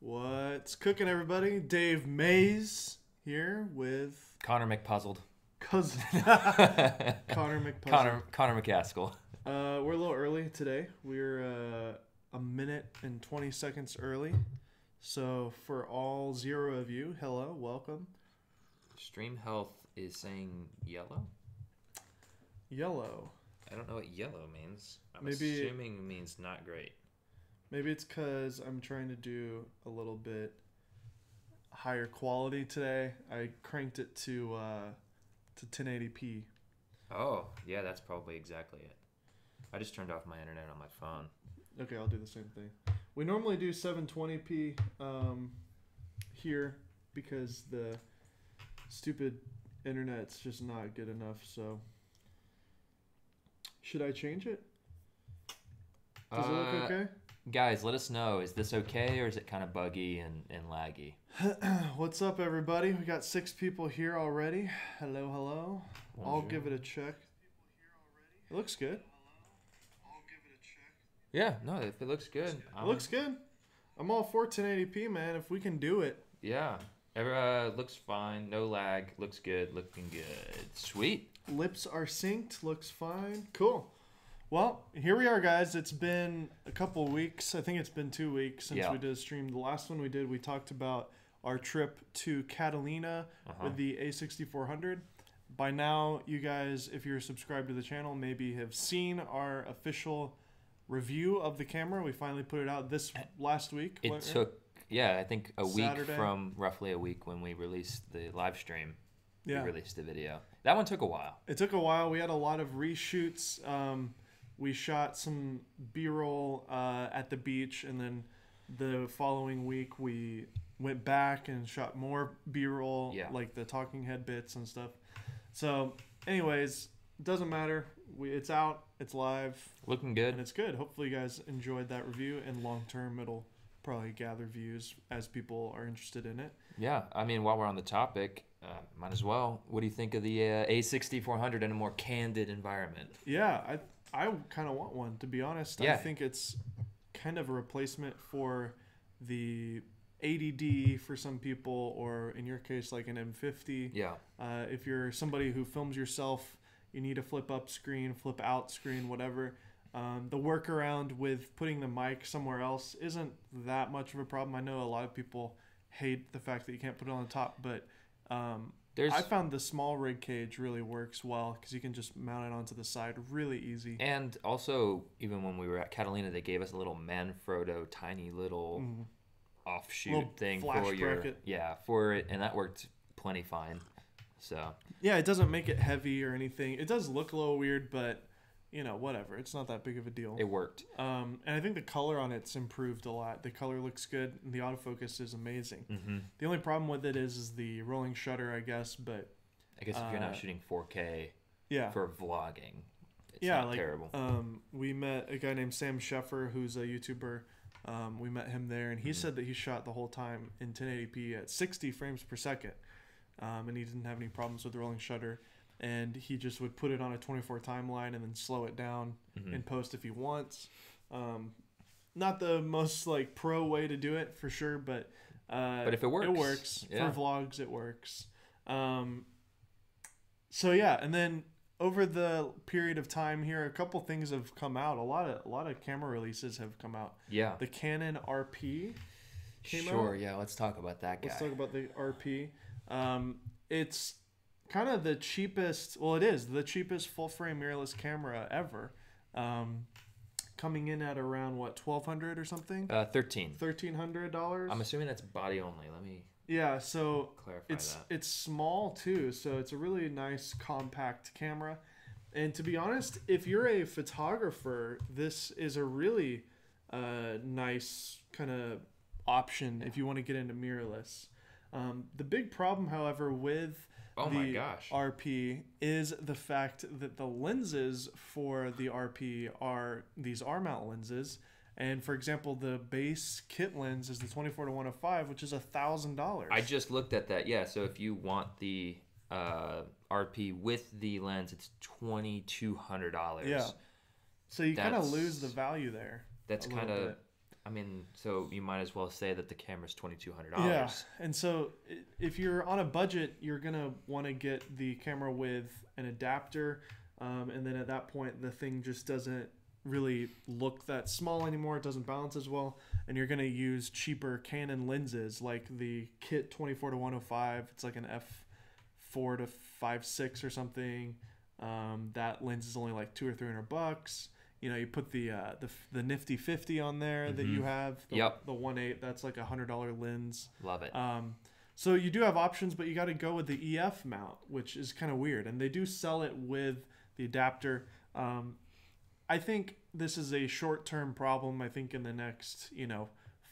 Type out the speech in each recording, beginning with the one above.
What's cooking, everybody? Dave Mays here with Connor McPuzzled. cousin Connor McPuzzle. Connor McCaskill. We're a little early today. We're a minute and 20 seconds early. So for all 0 of you, hello, welcome. Stream Health is saying yellow. Yellow. I don't know what yellow means. I'm Maybe- assuming it means not great. Maybe it's because I'm trying to do a little bit higher quality today. I cranked it to 1080p. Oh, yeah, that's probably exactly it. I just turned off my internet on my phone. Okay, I'll do the same thing. We normally do 720p here because the stupid internet's just not good enough. So, should I change it? Does it look okay? Guys, let us know. Is this okay or is it kind of buggy and laggy? What's up, everybody? We got 6 people here already. Hello, hello. I'll give it a check. It looks good. Yeah, no, if it looks good. It looks good. I'm all for 1080p, man. If we can do it. Yeah. Looks fine. No lag. Looks good. Looking good. Sweet. Lips are synced. Looks fine. Cool. Well, here we are, guys. It's been a couple of weeks. I think it's been 2 weeks since we did a stream. The last one we did, we talked about our trip to Catalina with the A6400. By now, you guys, if you're subscribed to the channel, maybe have seen our official review of the camera. We finally put it out this last week. It took, I think a week Saturday. from roughly a week when we released the live stream. Yeah. We released the video. That one took a while. It took a while. We had a lot of reshoots. We shot some B-roll at the beach, and then the following week we went back and shot more B-roll, like the talking head bits and stuff. So, anyways, it doesn't matter. It's out. It's live. Looking good. And it's good. Hopefully you guys enjoyed that review, and long term it'll probably gather views as people are interested in it. Yeah, I mean, while we're on the topic, might as well. What do you think of the A6400 in a more candid environment? Yeah, I kind of want one, to be honest. Yeah. I think it's kind of a replacement for the 80D for some people, or in your case, like an M50. Yeah. If you're somebody who films yourself, you need a flip up screen, flip out screen, whatever. The workaround with putting the mic somewhere else isn't that much of a problem. I know a lot of people hate the fact that you can't put it on the top, but I found the small rig cage really works well because you can just mount it onto the side really easy. And also, even when we were at Catalina, they gave us a little Manfrotto tiny little offshoot little thing flash for your bracket. for it, and that worked plenty fine. So yeah, it doesn't make it heavy or anything. It does look a little weird, but whatever. It's not that big of a deal. It worked. And I think the color on it's improved a lot. The color looks good, and the autofocus is amazing. The only problem with it is the rolling shutter, I guess. But I guess if you're not shooting 4K for vlogging, it's not terrible. We met a guy named Sam Sheffer, who's a YouTuber. We met him there, and he said that he shot the whole time in 1080p at 60 frames per second. And he didn't have any problems with the rolling shutter. And he just would put it on a 24 timeline and then slow it down in post if he wants. Not the most pro way to do it for sure, but if it works, it works. For vlogs. It works. So yeah, and then over the period of time here, a couple things have come out. A lot of camera releases have come out. Yeah, the Canon RP came out. Sure. Yeah, let's talk about that guy. Let's talk about the RP. It's kind of the cheapest. Well, it is the cheapest full frame mirrorless camera ever. Coming in at around what, $1,200 or something? $1,300. I'm assuming that's body only. Let me. Yeah, so clarify that. It's small too, so it's a really nice compact camera. And to be honest, if you're a photographer, this is a really nice kind of option if you want to get into mirrorless. The big problem, however, with the RP is the fact that the lenses for the RP are these R-mount lenses. And for example, the base kit lens is the 24-105, which is $1,000. I just looked at that. Yeah, so if you want the RP with the lens, it's $2,200. Yeah. So you kind of lose the value there. That's kind of I mean, so you might as well say that the camera's $2,200. Yeah, and so if you're on a budget, you're gonna want to get the camera with an adapter, and then at that point, the thing just doesn't really look that small anymore. It doesn't balance as well, and you're gonna use cheaper Canon lenses like the Kit 24 to 105. It's like an f4 to 5.6 or something. That lens is only like $200 or $300. You know, you put the nifty 50 on there that you have. The 1.8, that's like $100 lens. Love it. So you do have options, but you got to go with the EF mount, which is kind of weird. And they do sell it with the adapter. I think this is a short-term problem. I think in the next,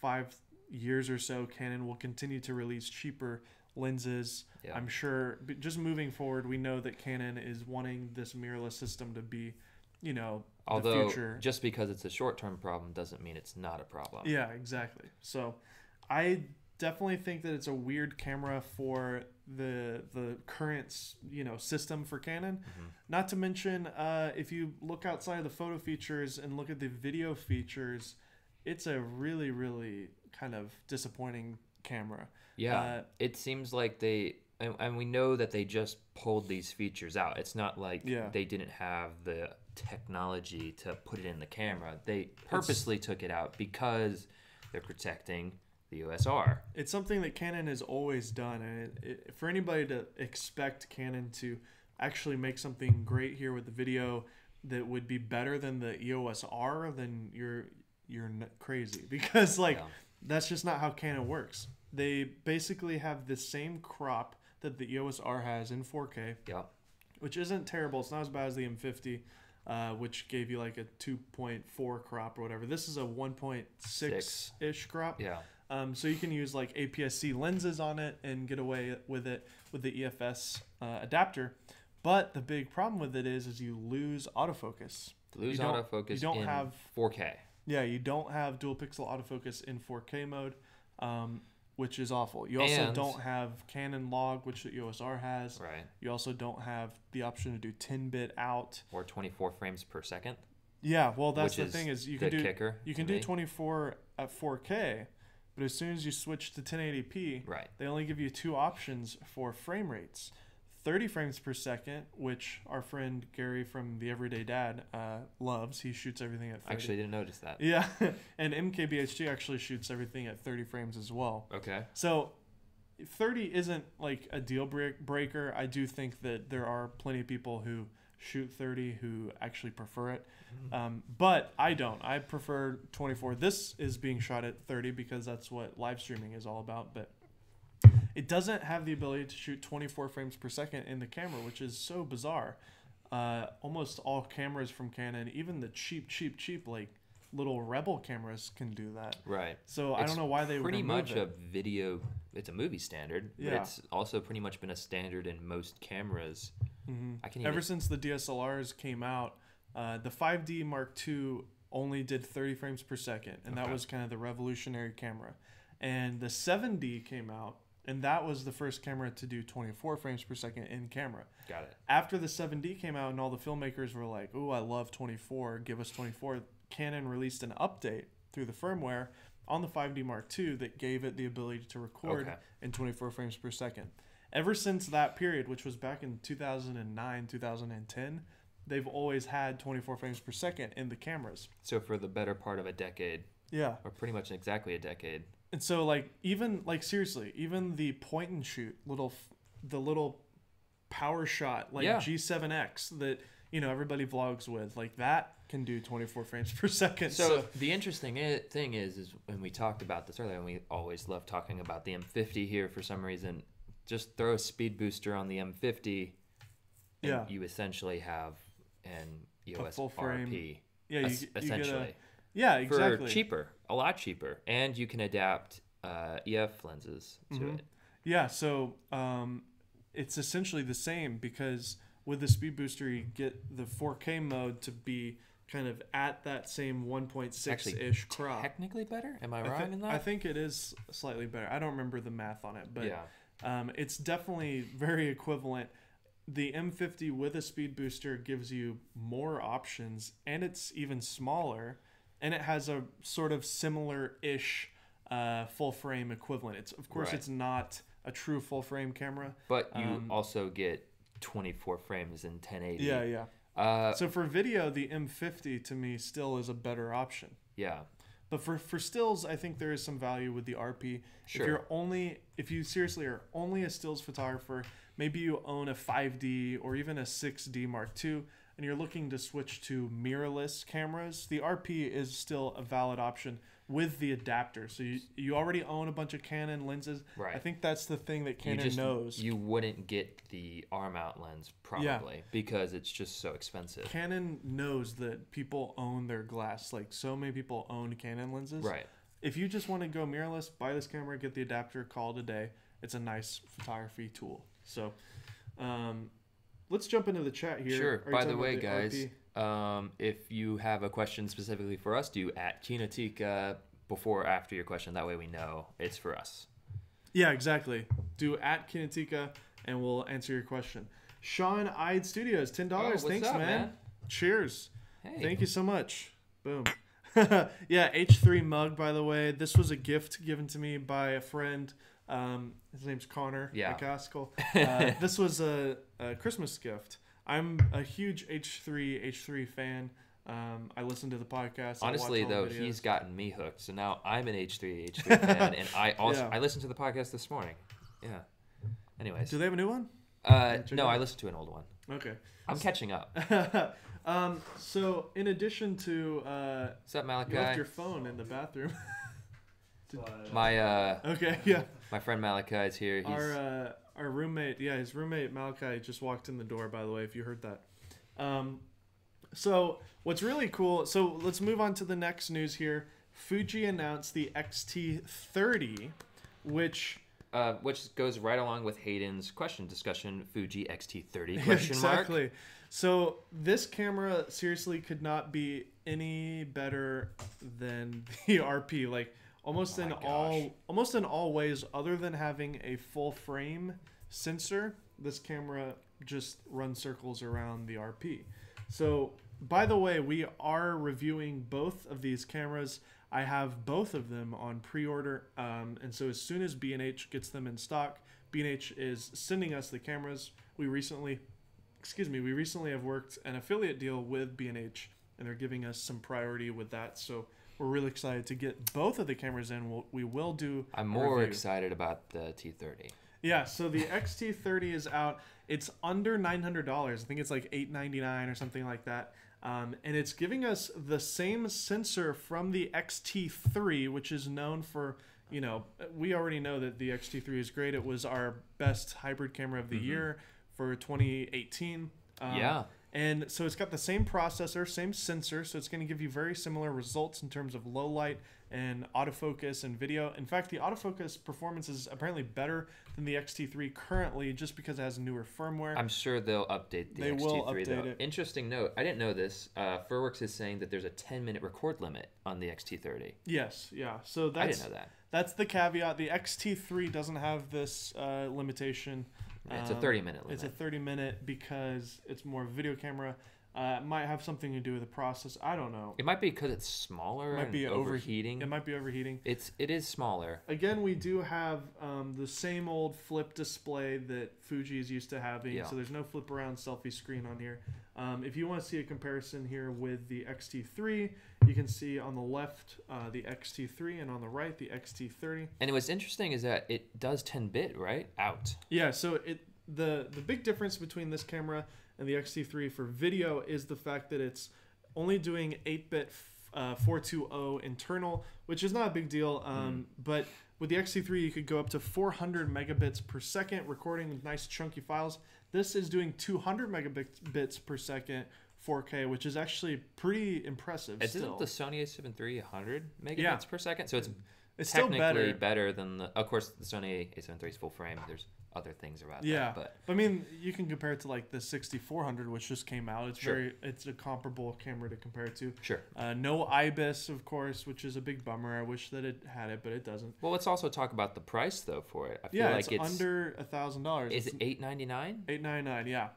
5 years or so, Canon will continue to release cheaper lenses. Yeah. I'm sure just moving forward, we know that Canon is wanting this mirrorless system to be, Although, the future. Just because it's a short-term problem doesn't mean it's not a problem. Yeah, exactly. So I definitely think that it's a weird camera for the current, system for Canon. Not to mention, if you look outside of the photo features and look at the video features, it's a really, really kind of disappointing camera. Yeah, it seems like and we know that they just pulled these features out. It's not like they didn't have the technology to put it in the camera. They purposely took it out because they're protecting the OSR. It's something that Canon has always done, and for anybody to expect Canon to actually make something great here with the video that would be better than the EOS R, then you're crazy, because that's just not how Canon works. They basically have the same crop that the EOS R has in 4K, which isn't terrible. It's not as bad as the M50, which gave you like a 2.4 crop or whatever. This is a 1.6-ish crop. Yeah. So you can use like APS-C lenses on it and get away with it with the EFS adapter. But the big problem with it is you lose autofocus. You don't have 4K. Yeah, you don't have dual pixel autofocus in 4K mode, which is awful. You also don't have Canon log, which the EOS R has. Right. You also don't have the option to do 10-bit out. Or 24 frames per second. Yeah, well, that's the thing is you can do 24 at 4K, but as soon as you switch to 1080p, they only give you two options for frame rates. 30 frames per second, which our friend Gary from The Everyday Dad loves. He shoots everything at 30. Actually, didn't notice that. Yeah, and MKBHD actually shoots everything at 30 frames as well. Okay. So 30 isn't like a deal breaker. I do think that there are plenty of people who shoot 30 who actually prefer it. But I don't. I prefer 24. This is being shot at 30 because that's what live streaming is all about. But it doesn't have the ability to shoot 24 frames per second in the camera, which is so bizarre. Almost all cameras from Canon, even the cheap like little Rebel cameras, can do that. Right. So I don't know why they pretty much it. a video. It's a movie standard, but it's also pretty much been a standard in most cameras. Ever since the DSLRs came out, the 5D Mark II only did 30 frames per second, and that was kind of the revolutionary camera. And the 7D came out, and that was the first camera to do 24 frames per second in camera. Got it. After the 7D came out and all the filmmakers were like, "Ooh, I love 24, give us 24," Canon released an update through the firmware on the 5D Mark II that gave it the ability to record in 24 frames per second. Ever since that period, which was back in 2009, 2010, they've always had 24 frames per second in the cameras. So for the better part of a decade. Yeah. Or pretty much exactly a decade. And so seriously, even the point and shoot the little power shot G7X that everybody vlogs with, like that can do 24 frames per second. So the interesting thing is when we talked about this earlier, and we always love talking about the M50 here for some reason, just throw a speed booster on the M50 and you essentially have an EOS RP. Yeah, essentially. Yeah, exactly. For cheaper, a lot cheaper, and you can adapt EF lenses to it. Yeah, so it's essentially the same, because with the speed booster you get the 4K mode to be kind of at that same 1.6-ish crop. Technically better? Am I wrong in that? I think it is slightly better. I don't remember the math on it, but it's definitely very equivalent. The M50 with a speed booster gives you more options, and it's even smaller. and it has a sort of similar-ish full frame equivalent. It's of course it's not a true full frame camera, but you also get 24 frames in 1080. Yeah. So for video, the M50 to me still is a better option. Yeah. But for stills, I think there is some value with the RP. Sure. If you seriously are only a stills photographer, maybe you own a 5D or even a 6D Mark II, and you're looking to switch to mirrorless cameras, the RP is still a valid option with the adapter. So you already own a bunch of Canon lenses. Right. I think that's the thing that Canon knows. You wouldn't get the R-mount lens probably because it's just so expensive. Canon knows that people own their glass. Like, so many people own Canon lenses. Right. If you just want to go mirrorless, buy this camera, get the adapter, call it a day. It's a nice photography tool. So let's jump into the chat here. Sure. By the way, guys, if you have a question specifically for us, do at Kinotika before or after your question. That way we know it's for us. Yeah, exactly. Do at Kinotika and we'll answer your question. Sean Ide Studios, $10. Thanks, up, man. Cheers. Hey. Thank you so much. Boom. Yeah, H3 mug, by the way. This was a gift given to me by a friend. His name's Connor McCaskill. This was a Christmas gift. I'm a huge H3 fan. I listen to the podcast. Honestly, though, he's gotten me hooked. So now I'm an H3 fan, and I listened to the podcast this morning. Yeah. Anyways. Do they have a new one? No, I listened to an old one. Okay. I'm catching up. So in addition to what's up, Malachi? You left your phone in the bathroom. My friend Malachi is here. He's... Our roommate, his roommate Malachi just walked in the door, by the way, if you heard that. So what's really cool, so let's move on to the next news here. Fuji announced the X-T30, which goes right along with Hayden's question discussion, Fuji X-T30 ? Exactly. So this camera seriously could not be any better than the RP. Like almost in all ways, other than having a full frame sensor, this camera just runs circles around the RP. So by the way, we are reviewing both of these cameras. I have both of them on pre-order, and so as soon as B&H gets them in stock, B&H is sending us the cameras. We recently have worked an affiliate deal with B&H, and they're giving us some priority with that. So we're really excited to get both of the cameras in. We will do. I'm more excited about the T30. Yeah, so the X-T30 is out. It's under $900. I think it's like $899 or something like that. And it's giving us the same sensor from the X-T3, which is known for, we already know that the X-T3 is great. It was our best hybrid camera of the year for 2018. And so it's got the same processor, same sensor, so it's going to give you very similar results in terms of low light and autofocus and video. In fact, the autofocus performance is apparently better than the X-T3 currently just because it has newer firmware. I'm sure they'll update the X-T3 will update though. It. Interesting note, I didn't know this. Furworks is saying that there's a 10-minute record limit on the X-T30. Yes, yeah. So I didn't know that. That's the caveat. The X-T3 doesn't have this limitation. It's a 30-minute limit. It's a 30-minute because it's more of a video camera. It might have something to do with the process. I don't know. It might be because it's smaller. It might be overheating. It might be overheating. It is smaller. Again, we do have the same old flip display that Fuji is used to having. Yeah. So there's no flip around selfie screen on here. If you want to see a comparison here with the X-T3, you can see on the left the X-T3 and on the right the X-T30. And what's interesting is that it does 10-bit, right? Out. Yeah, so the big difference between this camera and the X-T3 for video is the fact that it's only doing 8-bit 420 internal, which is not a big deal. But with the X-T3, you could go up to 400 megabits per second, recording nice chunky files. This is doing 200 megabits per second 4K, which is actually pretty impressive. Isn't the Sony A7 III 100 megabits per second? So it's still technically better than of course, the Sony A7 III is full frame. There's other things about that. But I mean, you can compare it to like the 6400, which just came out. It's it's a comparable camera to compare it to. Sure. No IBIS, of course, which is a big bummer. I wish that it had it, but it doesn't. Well, let's also talk about the price though for it. I feel like it's under $1,000. Is it $899? $899, yeah.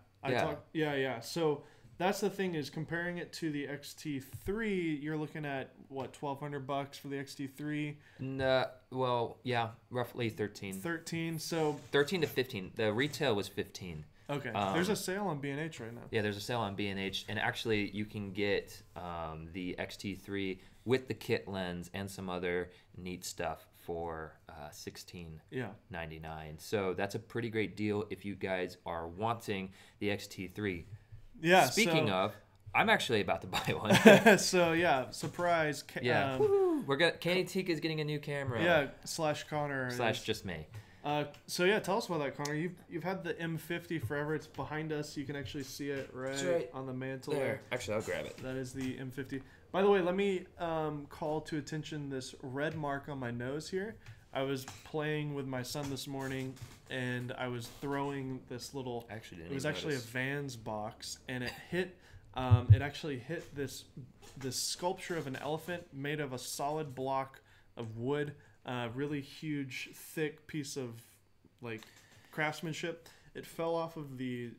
Yeah. Yeah. So that's the thing, is comparing it to the XT3, you're looking at what, $1,200 for the XT3? No, well, yeah, roughly 13. 13, so 13 to 15. The retail was 15. Okay. There's a sale on B&H right now. Yeah, there's a sale on B&H, and actually you can get the XT3 with the kit lens and some other neat stuff for $16.99. So that's a pretty great deal if you guys are wanting the XT3. Yeah. Speaking of, I'm actually about to buy one. So yeah, surprise. Yeah. Kinotika is getting a new camera. Yeah. / Connor. / just me. So yeah, tell us about that, Connor. You've had the M50 forever. It's behind us. You can actually see it right on the mantle there. Actually, I'll grab it. That is the M50. By the way, let me call to attention this red mark on my nose here. I was playing with my son this morning, and I was throwing this little. It was actually a Vans box, and it hit. It actually hit this sculpture of an elephant made of a solid block of wood. Really huge, thick piece of like craftsmanship. It fell off of the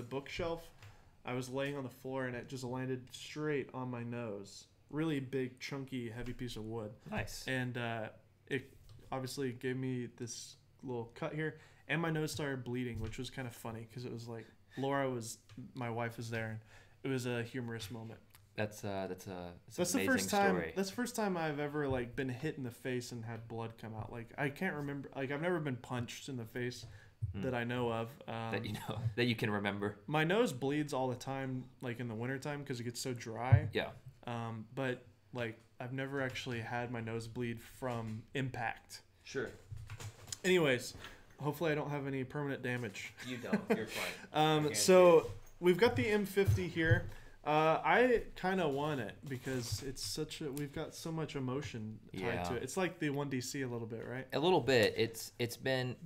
bookshelf. I was laying on the floor, and it just landed straight on my nose. Really big, chunky, heavy piece of wood. Nice. And it obviously gave me this little cut here, and my nose started bleeding, which was kind of funny because it was like my wife was there, and it was a humorous moment. That's the first time. Story. That's the first time I've ever like been hit in the face and had blood come out. Like I can't remember. Like I've never been punched in the face that I know of. That you can remember. My nose bleeds all the time, like in the wintertime because it gets so dry. Yeah. But like I've never actually had my nose bleed from impact. Sure. Anyways, hopefully I don't have any permanent damage. You don't. You're fine. So we've got the M50 here. I kind of want it because we've got so much emotion tied to it. It's like the 1DC a little bit, right? A little bit. It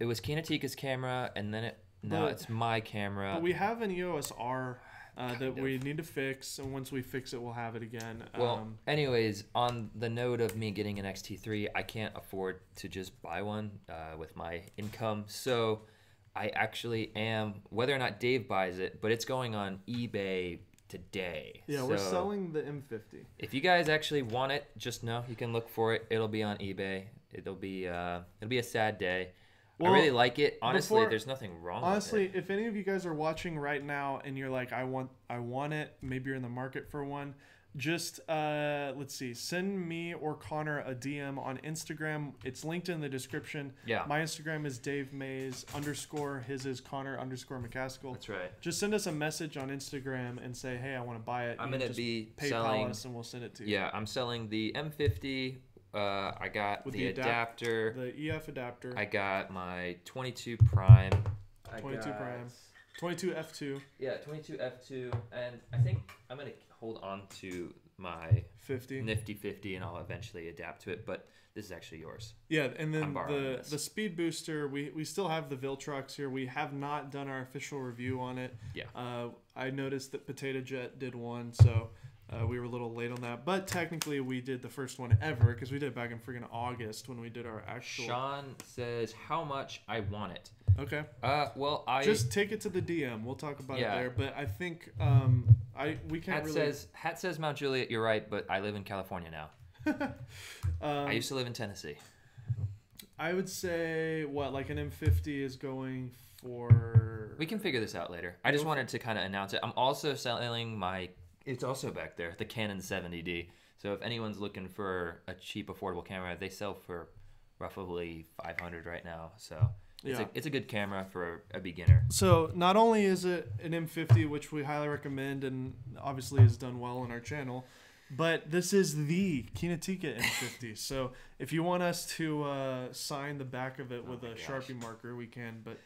was Kinotika's camera, and then it's my camera. But we have an EOS R that we need to fix, and once we fix it, we'll have it again. Well, anyways, on the note of me getting an XT3, I can't afford to just buy one with my income, so I actually am, whether or not Dave buys it, but it's going on eBay today. Yeah, we're selling the M50. If you guys actually want it, just know you can look for it. It'll be on eBay. It'll be a sad day. Well, I really like it. Honestly, there's nothing wrong with it. Honestly, if any of you guys are watching right now and you're like, I want it, maybe you're in the market for one, just let's see, send me or Connor a DM on Instagram. It's linked in the description. Yeah. My Instagram is Dave Mays _. His is Connor _McCaskill. That's right. Just send us a message on Instagram and say, hey, I want to buy it. I'm gonna be PayPal selling us and we'll send it to you. Yeah, I'm selling the M50. I got with the adapter. The EF adapter. I got my 22 prime. 22 prime. 22 F2. Yeah, 22 F2, and I think I'm gonna hold on to my 50 nifty 50, and I'll eventually adapt to it. But this is actually yours. Yeah, and then the speed booster. We still have the Viltrox here. We have not done our official review on it. Yeah. I noticed that Potato Jet did one, so we were a little late on that. But technically, we did the first one ever because we did it back in freaking August when we did our actual. Sean says how much I want it. Okay. Well, I just take it to the DM. We'll talk about it there. But I think we can't Hat says Mount Juliet. You're right, but I live in California now. I used to live in Tennessee. I would say like an M50 is going for. We can figure this out later. I just wanted to kind of announce it. I'm also selling my. It's also back there, the Canon 70D. So if anyone's looking for a cheap, affordable camera, they sell for roughly $500 right now. So. It's a good camera for a beginner. So not only is it an M50, which we highly recommend and obviously has done well on our channel, but this is the Kinotika M50. So if you want us to sign the back of it with a Sharpie marker, we can. But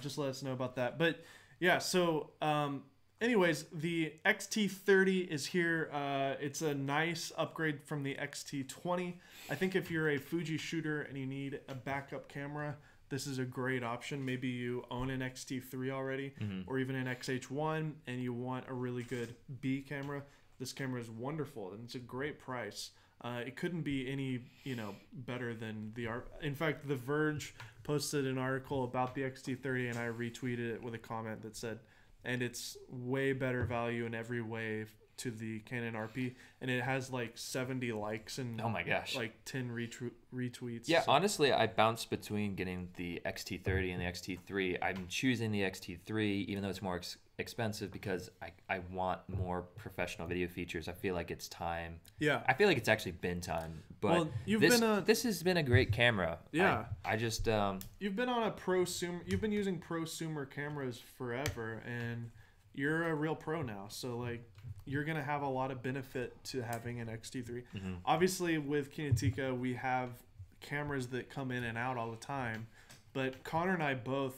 just let us know about that. But yeah, so anyways, the XT30 is here. It's a nice upgrade from the XT20. I think if you're a Fuji shooter and you need a backup camera, this is a great option. Maybe you own an XT3 already, or even an XH1, and you want a really good B camera. This camera is wonderful, and it's a great price. It couldn't be any better than the art. In fact, The Verge posted an article about the XT30, and I retweeted it with a comment that said, and it's way better value in every way to the Canon RP, and it has like 70 likes and oh my gosh, like 10 retweets. Yeah, so. Honestly, I bounced between getting the XT30 and the XT3. I'm choosing the XT3 even though it's more expensive because I want more professional video features. I feel like it's time. Yeah, I feel like it's actually been time. But well, this has been a great camera. Yeah, I just you've been on a prosumer. You've been using prosumer cameras forever, and you're a real pro now. So like, you're gonna have a lot of benefit to having an XT3. Obviously, with Kinotika, we have cameras that come in and out all the time. But Connor and I both,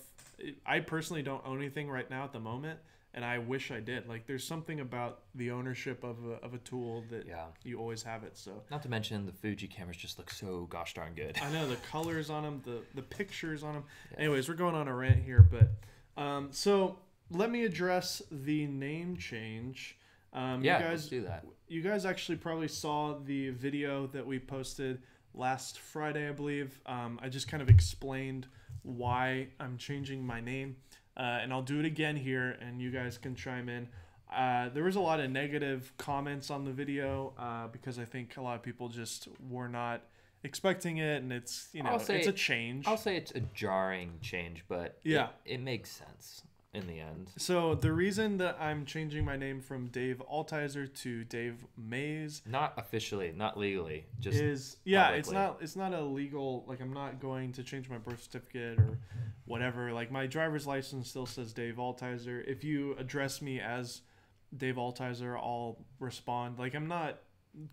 I personally don't own anything right now at the moment, and I wish I did. Like, there's something about the ownership of a tool that you always have it. So not to mention the Fuji cameras just look so gosh darn good. I know the colors on them, the pictures on them. Yeah. Anyways, we're going on a rant here, but so let me address the name change. Let's do that. You guys actually probably saw the video that we posted last Friday, I believe. I just kind of explained why I'm changing my name, and I'll do it again here, and you guys can chime in. There was a lot of negative comments on the video because I think a lot of people just were not expecting it, and it's it's a change. I'll say it's a jarring change, but it makes sense in the end. So the reason that I'm changing my name from Dave Altizer to Dave Mays, not officially, not legally, just publicly. it's not a legal, like, I'm not going to change my birth certificate or whatever. Like, my driver's license still says Dave Altizer. If you address me as Dave Altizer, I'll respond. Like, I'm not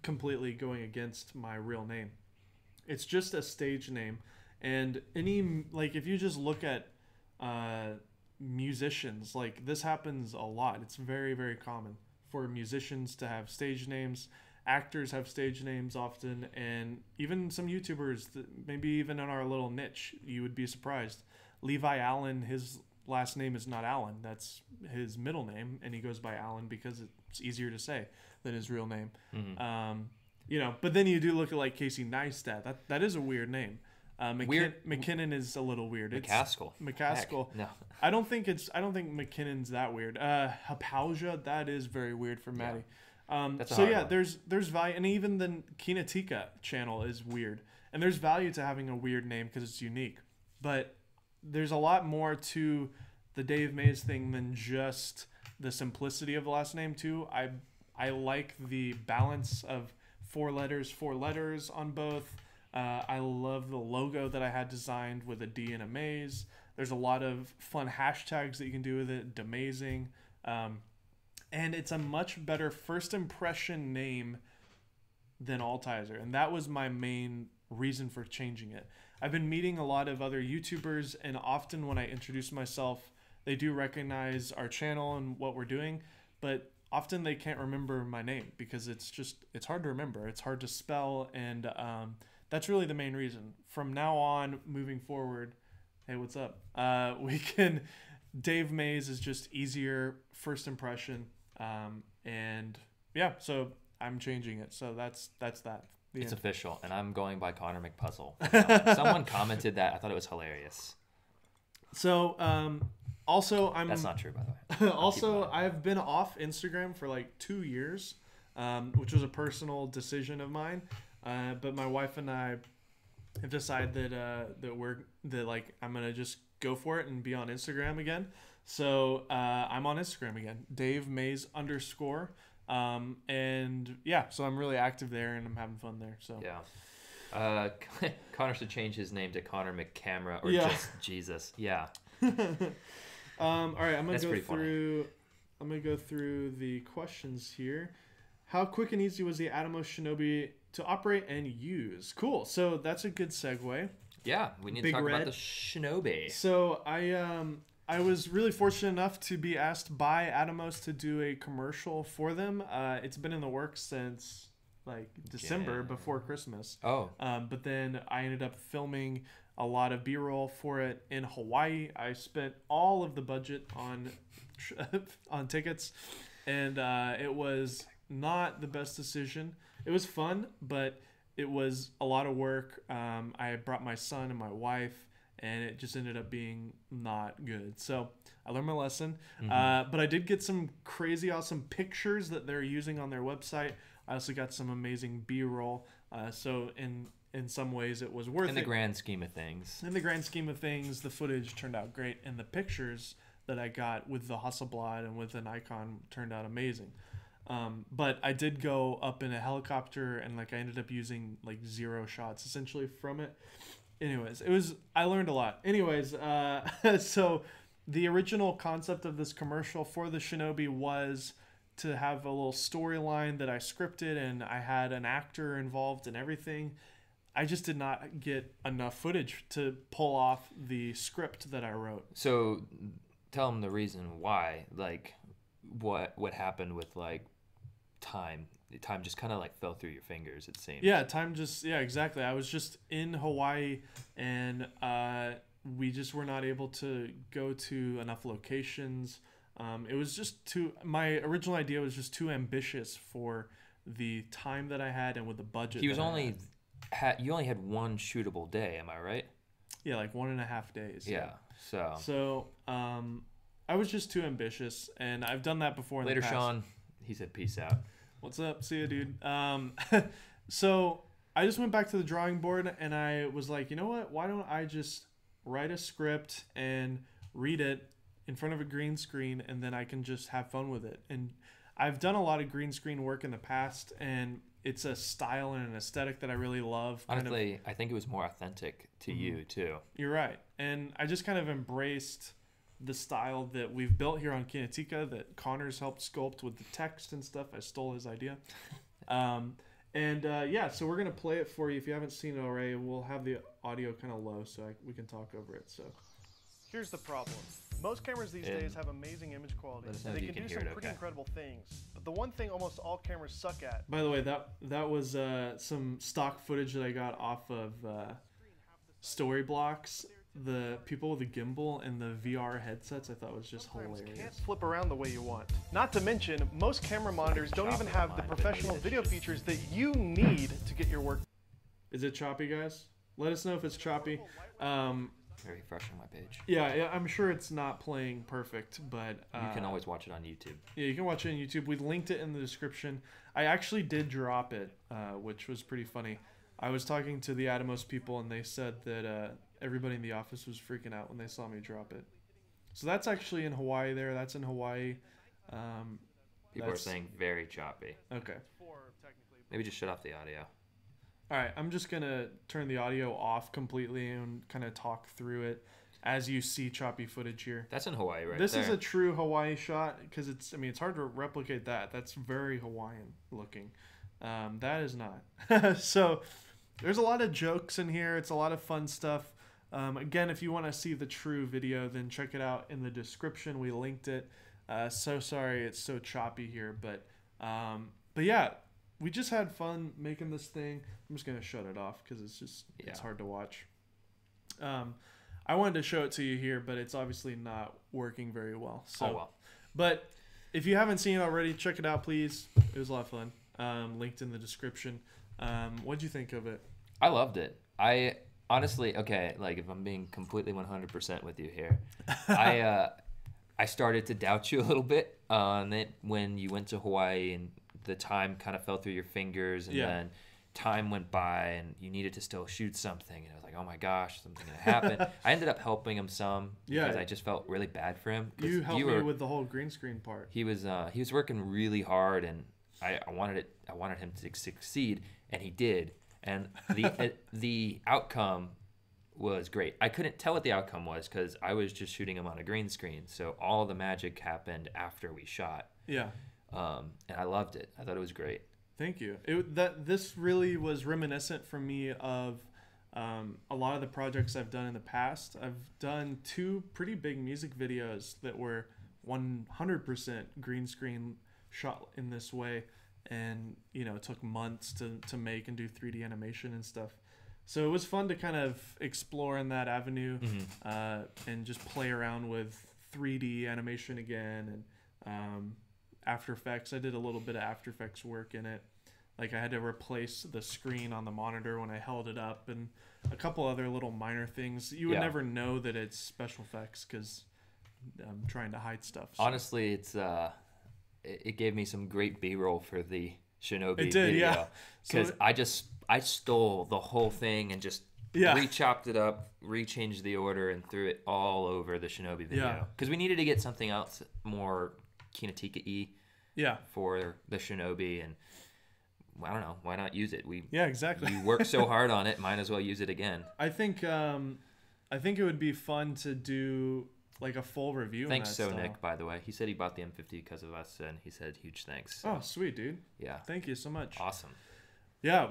completely going against my real name. It's just a stage name. And if you just look at musicians, like, this happens a lot. It's very, very common for musicians to have stage names. Actors have stage names often, and even some YouTubers that maybe even in our little niche, you would be surprised. Levi Allen, his last name is not Allen, that's his middle name, and he goes by Allen because it's easier to say than his real name. But then you do look at like Casey Neistat. That is a weird name. McKinnon is a little weird. McCaskill. Heck, no. I don't think McKinnon's that weird. Hapauja, that is very weird for Maddie. There's value, and even the Kinotika channel is weird, and there's value to having a weird name because it's unique. But there's a lot more to the Dave Mays thing than just the simplicity of the last name too. I like the balance of four letters on both. I love the logo that I had designed with a D and a Maze. There's a lot of fun hashtags that you can do with it. Damazing. And it's a much better first impression name than Altizer. And that was my main reason for changing it. I've been meeting a lot of other YouTubers, and often when I introduce myself, they do recognize our channel and what we're doing, but often they can't remember my name because it's hard to remember. It's hard to spell, and that's really the main reason. From now on, moving forward, hey, what's up? Dave Mays is just easier first impression, so I'm changing it. So that's that. It's official, and I'm going by Connor McPuzzle. Someone commented that. I thought it was hilarious. So, also, That's not true, by the way. Also, I've been off Instagram for like 2 years, which was a personal decision of mine. But my wife and I have decided that I'm gonna just go for it and be on Instagram again. So I'm on Instagram again, Dave Mays _. So I'm really active there and I'm having fun there. So Connor should change his name to Connor McCamera or just Jesus. Yeah. All right, I'm gonna go through the questions here. How quick and easy was the Atomos Shinobi to operate and use? Cool. So that's a good segue. Yeah, we need to talk about the Shinobi. So I was really fortunate enough to be asked by Atomos to do a commercial for them. It's been in the works since like December before Christmas. Oh. But then I ended up filming a lot of B-roll for it in Hawaii. I spent all of the budget on tickets, and it was not the best decision. It was fun, but it was a lot of work. I brought my son and my wife, and it just ended up being not good. So I learned my lesson. But I did get some crazy awesome pictures that they're using on their website. I also got some amazing B-roll. So in some ways it was worth it. In the grand scheme of things. In the grand scheme of things, the footage turned out great, and the pictures that I got with the Hasselblad and with the Nikon turned out amazing. But I did go up in a helicopter, and like I ended up using like 0 shots essentially from it. Anyways, I learned a lot. Anyways, so the original concept of this commercial for the Shinobi was to have a little storyline that I scripted, and I had an actor involved and everything. I just did not get enough footage to pull off the script that I wrote. So tell them the reason why, like what happened with like time just kind of like fell through your fingers, it seems. Yeah, exactly. I was just in Hawaii, and we just were not able to go to enough locations. It was just my original idea was just too ambitious for the time that I had and with the budget. You only had one shootable day, am I right? Yeah, like 1.5 days. Yeah. So I was just too ambitious, and I've done that before in Later, the past. Sean, he said peace out. What's up? See ya, dude. So I just went back to the drawing board, and I was like, you know what? Why don't I just write a script and read it in front of a green screen, and then I can just have fun with it. And I've done a lot of green screen work in the past, and it's a style and an aesthetic that I really love. Honestly, I think it was more authentic to you too. You're right. And I just kind of embraced the style that we've built here on Kinotika that Connor's helped sculpt with the text and stuff. I stole his idea. So we're going to play it for you. If you haven't seen it already, we'll have the audio kind of low so we can talk over it. So here's the problem. Most cameras these days have amazing image quality, and they can do some pretty incredible things. But the one thing almost all cameras suck at... By the way, that was some stock footage that I got off of Storyblocks. The people with the gimbal and the VR headsets I thought was just hilarious. You can't flip around the way you want. Not to mention, most camera monitors don't even have the professional video features that you need to get your work. Is it choppy, guys? Let us know if it's choppy. Very fresh on my page. Yeah, I'm sure it's not playing perfect, but... you can always watch it on YouTube. Yeah, you can watch it on YouTube. We linked it in the description. I actually did drop it, which was pretty funny. I was talking to the Atomos people, and they said that everybody in the office was freaking out when they saw me drop it. So that's actually in Hawaii there. That's in Hawaii. People are saying very choppy. Okay. Maybe just shut off the audio. All right, I'm just going to turn the audio off completely and kind of talk through it as you see choppy footage here. That's in Hawaii right This there. is a true Hawaii shot because it's hard to replicate that. That's very Hawaiian looking. That is not. So there's a lot of jokes in here. It's a lot of fun stuff. Again, if you want to see the true video, then check it out in the description. We linked it. So sorry it's so choppy here, but yeah, we just had fun making this thing. I'm just gonna shut it off because it's hard to watch. I wanted to show it to you here, but it's obviously not working very well. So, oh well. But if you haven't seen it already, check it out, please. It was a lot of fun. Linked in the description. What'd you think of it? I loved it. I honestly, okay, like if I'm being completely 100% with you here, I started to doubt you a little bit on it when you went to Hawaii and the time kind of fell through your fingers, and then time went by and you needed to still shoot something, and I was like, oh my gosh, something's gonna happen. I ended up helping him some because I just felt really bad for him. You helped me with the whole green screen part. He was working really hard, and I wanted him to succeed, and he did. And the outcome was great. I couldn't tell what the outcome was because I was just shooting him on a green screen, so all the magic happened after we shot. Yeah. And I loved it. I thought it was great. Thank you. This really was reminiscent for me of a lot of the projects I've done in the past. I've done 2 pretty big music videos that were 100% green screen shot in this way, and it took months to make and do 3D animation and stuff. So it was fun to kind of explore in that avenue, and just play around with 3D animation again, and After Effects. I did a little bit of After Effects work in it. Like I had to replace the screen on the monitor when I held it up, and a couple other little minor things. You would never know that it's special effects because I'm trying to hide stuff. So. Honestly, it gave me some great B-roll for the Shinobi it did, video. Because I stole the whole thing and just re-chopped it up, re-changed the order, and threw it all over the Shinobi video. Because we needed to get something else more Kinotika-y for the Shinobi, and I don't know, why not use it? Exactly. You worked so hard on it, might as well use it again. I think it would be fun to do like a full review. Thanks, on that style. Nick, by the way. He said he bought the M50 because of us, and he said huge thanks. So. Oh, sweet, dude. Yeah. Thank you so much. Awesome. Yeah,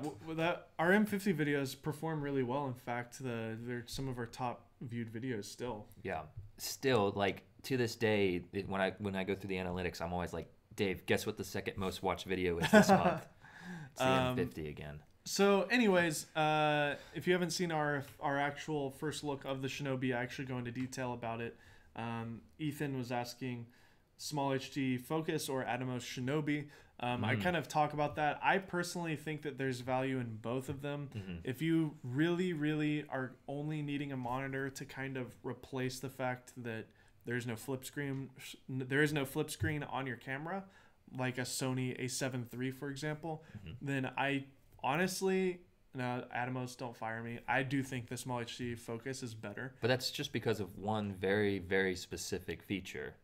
our M50 videos perform really well. In fact, they're some of our top viewed videos still. Yeah. Still, like, to this day, when I go through the analytics, I'm always like, Dave, guess what the second most watched video is this month? It's the M50 again. So anyways, if you haven't seen our actual first look of the Shinobi, I actually go into detail about it. Ethan was asking small HD focus or Atomos Shinobi. I kind of talk about that. I personally think that there's value in both of them. If you really, really are only needing a monitor to kind of replace the fact that there is no flip screen on your camera, like a Sony A7 III, for example, then I honestly, no, Atomos, don't fire me. I do think the small HD focus is better. But that's just because of one very, very specific feature.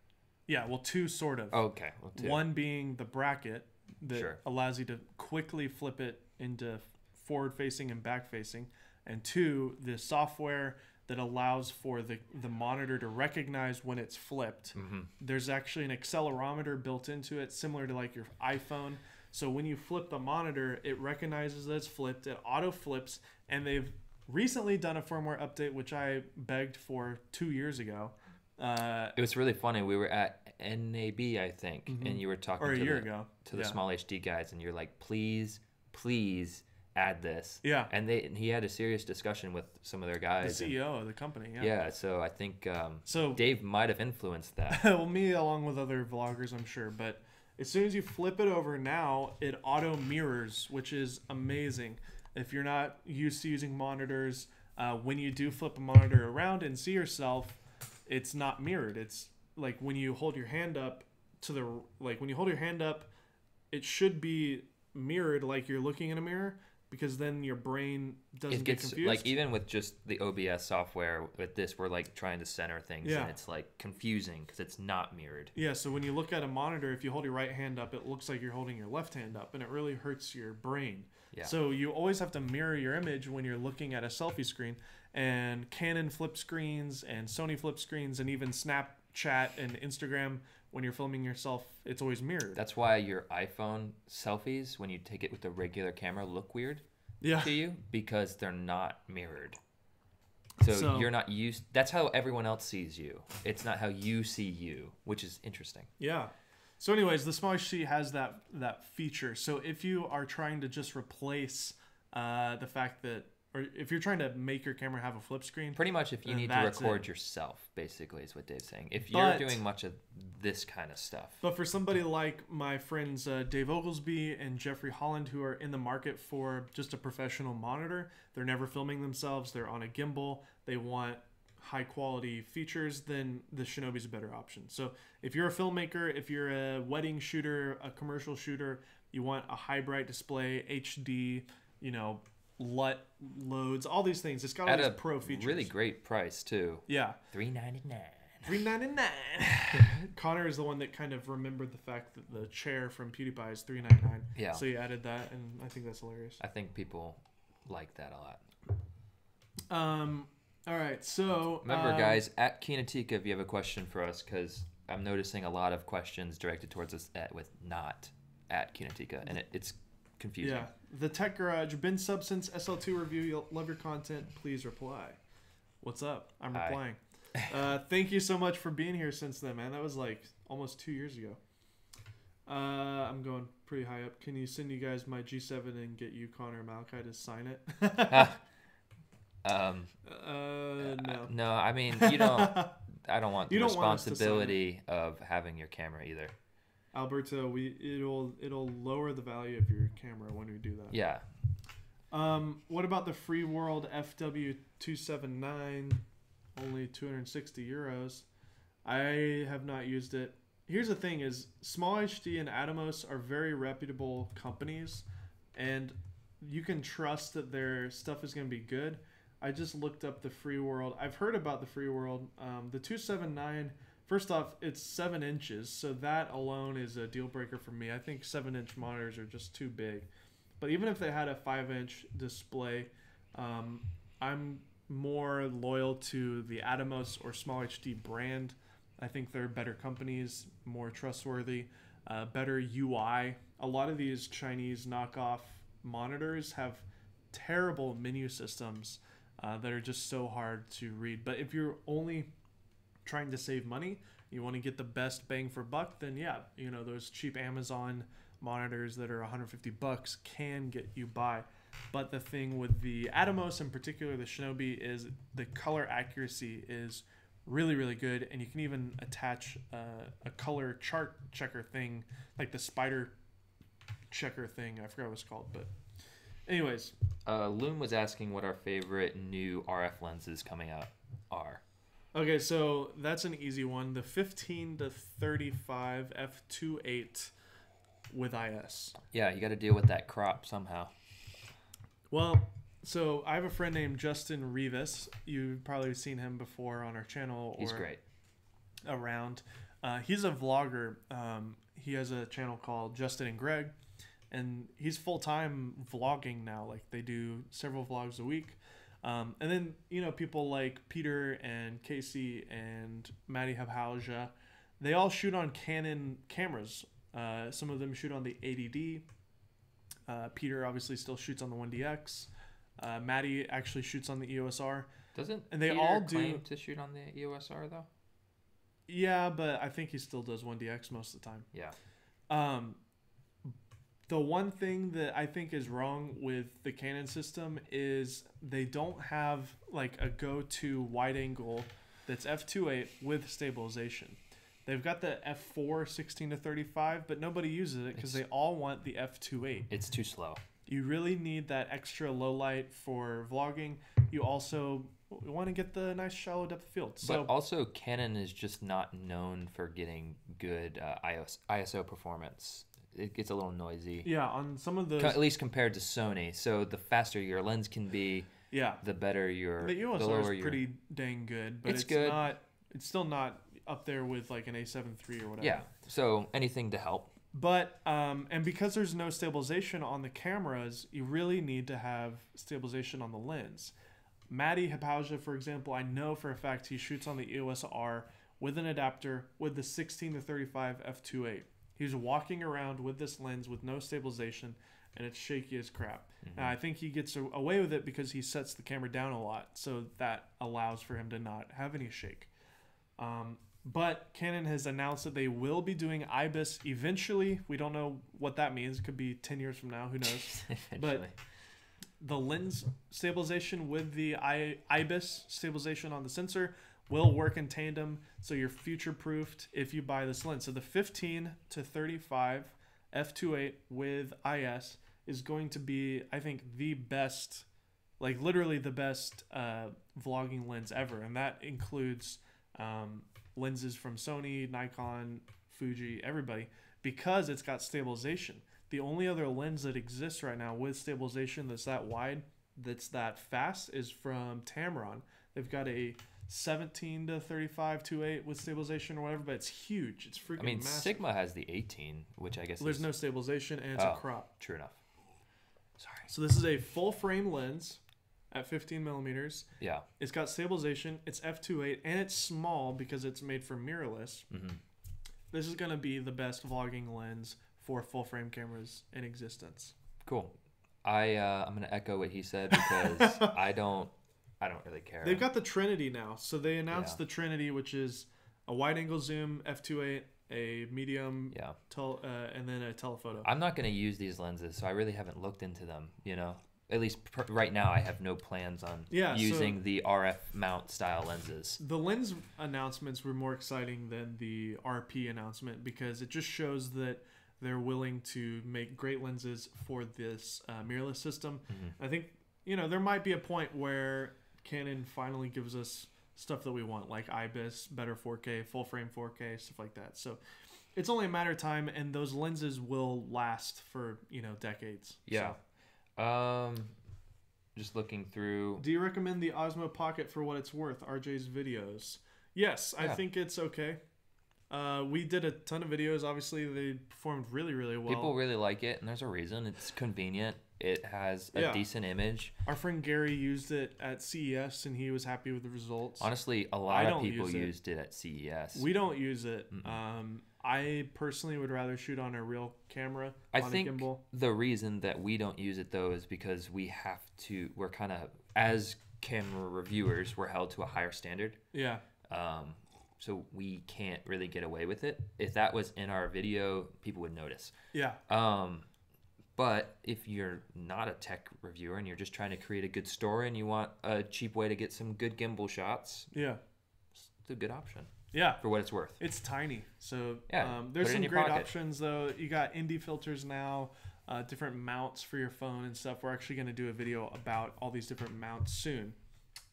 Yeah, well, two sort of. Okay. Well, two. One being the bracket that allows you to quickly flip it into forward-facing and back-facing. And two, the software that allows for the monitor to recognize when it's flipped. There's actually an accelerometer built into it, similar to like your iPhone. So when you flip the monitor, it recognizes that it's flipped, it auto flips, and they've recently done a firmware update, which I begged for 2 years ago. It was really funny. We were at NAB, I think, and you were talking to the small HD guys, and you're like, please add this. Yeah. And he had a serious discussion with some of their guys. The CEO of the company, Yeah, so I think Dave might have influenced that. Well, me along with other vloggers, I'm sure. But as soon as you flip it over now, it auto mirrors, which is amazing. If you're not used to using monitors, when you do flip a monitor around and see yourself, it's not mirrored. It's like when you hold your hand up it should be mirrored like you're looking in a mirror, because then your brain doesn't get confused. Like even with just the OBS software, with this, we're like trying to center things, and it's like confusing because it's not mirrored. Yeah, so when you look at a monitor, if you hold your right hand up, it looks like you're holding your left hand up, and it really hurts your brain. Yeah. So you always have to mirror your image when you're looking at a selfie screen. And Canon flip screens and Sony flip screens and even Snapchat and Instagram, when you're filming yourself, it's always mirrored. That's why your iPhone selfies, when you take it with the regular camera, look weird to you, because they're not mirrored. So you're not used. That's how everyone else sees you. It's not how you see you, which is interesting. Yeah. So anyways, the Small HD has that feature. So if you are trying to just replace the fact that, or if you're trying to make your camera have a flip screen, pretty much if you need to record yourself, basically, is what Dave's saying. If you're doing much of this kind of stuff. But for somebody like my friends Dave Oglesby and Jeffrey Holland, who are in the market for just a professional monitor, they're never filming themselves, they're on a gimbal, they want high quality features, then the Shinobi's a better option. So if you're a filmmaker, if you're a wedding shooter, a commercial shooter, you want a high bright display, HD, LUT loads, all these things. It's got all these pro features. Really great price too. Yeah. $399. $399. Connor is the one that kind of remembered the fact that the chair from PewDiePie is $399. Yeah. So he added that, and I think that's hilarious. I think people like that a lot. All right. So remember, guys, at Kinotika, if you have a question for us, because I'm noticing a lot of questions directed towards us with not at Kinotika, and it's confusing. Yeah. The Tech Garage, Bin Substance SL2 review. You'll love your content. Please reply. What's up? I'm replying. Thank you so much for being here since then, man. That was like almost 2 years ago. I'm going pretty high up. Can you send you guys my G7 and get you, Connor and Malachi, to sign it? No. No, I mean, you don't. I don't want the responsibility of having your camera either. Alberto, it'll lower the value of your camera when we do that. Yeah. What about the Free World FW279? Only 260 euros. I have not used it. Here's the thing: is Small HD and Atomos are very reputable companies, and you can trust that their stuff is going to be good. I just looked up the Free World. I've heard about the Free World. The 279. First off, it's 7 inches, so that alone is a deal breaker for me. I think 7-inch monitors are just too big. But even if they had a 5-inch display, I'm more loyal to the Atomos or Small HD brand. I think they're better companies, more trustworthy, better UI. A lot of these Chinese knockoff monitors have terrible menu systems that are just so hard to read. But if you're only trying to save money, you want to get the best bang for buck, then yeah, those cheap Amazon monitors that are $150 can get you by. But the thing with the Atomos, in particular the Shinobi, is the color accuracy is really, really good, and you can even attach a color chart checker thing, like the spider checker thing. I forgot what it's called, but anyways. Loom was asking what our favorite new RF lenses coming out are. Okay, so that's an easy one. The 15 to 35 f2.8 with IS. Yeah, you got to deal with that crop somehow. Well, so I have a friend named Justin Rivas. You've probably seen him before on our channel. He's great. Around. He's a vlogger. He has a channel called Justin and Greg, and he's full-time vlogging now. Like, they do several vlogs a week. And then, people like Peter and Casey and Maddie Habhauja, they all shoot on Canon cameras. Some of them shoot on the 80D. Peter obviously still shoots on the 1DX. Maddie actually shoots on the EOS R. Doesn't and they Peter all claim do to shoot on the EOS R though? Yeah, but I think he still does 1DX most of the time. Yeah. The one thing that I think is wrong with the Canon system is they don't have like a go-to wide angle that's f2.8 with stabilization. They've got the f4 16 to 35, but nobody uses it because they all want the f2.8. It's too slow. You really need that extra low light for vlogging. You also want to get the nice shallow depth of field. But also Canon is just not known for getting good ISO performance. It gets a little noisy. Yeah, on some of those, at least compared to Sony. So the faster your lens can be, the better your. The EOS R is pretty dang good, but it's good. Not. It's still not up there with like an A7 III or whatever. Yeah. So anything to help. But and because there's no stabilization on the cameras, you really need to have stabilization on the lens. Maddie Habhauja, for example, I know for a fact he shoots on the EOS R with an adapter with the 16 to 35 f2.8. He's walking around with this lens with no stabilization, and it's shaky as crap. Mm-hmm. And I think he gets away with it because he sets the camera down a lot, so that allows for him to not have any shake. But Canon has announced that they will be doing IBIS eventually. We don't know what that means. It could be 10 years from now. Who knows? But the lens stabilization with the IBIS stabilization on the sensor will work in tandem, so you're future-proofed if you buy this lens. So the 15 to 35 f2.8 with IS is going to be, I think, the best, like literally the best vlogging lens ever. And that includes lenses from Sony, Nikon, Fuji, everybody, because it's got stabilization. The only other lens that exists right now with stabilization that's that wide, that's that fast, is from Tamron. They've got a 17 to 35 2.8 with stabilization or whatever, but it's huge. It's freaking massive. Sigma has the 18, which I guess there's no stabilization, and it's a crop. True enough. Sorry. So this is a full frame lens at 15 millimeters. Yeah. It's got stabilization. It's f2.8, and it's small because it's made for mirrorless. Mm-hmm. This is going to be the best vlogging lens for full frame cameras in existence. Cool. I'm going to echo what he said because I don't really care. They've got the Trinity now. So they announced the Trinity, which is a wide angle zoom, f2.8, a medium, and then a telephoto. I'm not going to use these lenses, so I really haven't looked into them, at least right now, I have no plans on using the RF mount style lenses. The lens announcements were more exciting than the RP announcement because it just shows that they're willing to make great lenses for this mirrorless system. I think, there might be a point where Canon finally gives us stuff that we want, like IBIS, better 4K, full frame 4K, stuff like that. So it's only a matter of time, and those lenses will last for, decades. Yeah. Just looking through. Do you recommend the Osmo Pocket for what it's worth? RJ's videos. Yes, I think it's okay. We did a ton of videos. Obviously, they performed really, really well. People really like it, and there's a reason. It's convenient. It has a decent image. Our friend Gary used it at CES, and he was happy with the results. Honestly, a lot of people used it at CES. We don't use it. I personally would rather shoot on a real camera. I think a gimbal. The reason that we don't use it though is because we're kind of, as camera reviewers, we're held to a higher standard. Yeah. So we can't really get away with it. If that was in our video, people would notice. Yeah. But if you're not a tech reviewer and you're just trying to create a good story and you want a cheap way to get some good gimbal shots, it's a good option. Yeah, for what it's worth. It's tiny, so there's some great options though. You got ND filters now, different mounts for your phone and stuff. We're actually going to do a video about all these different mounts soon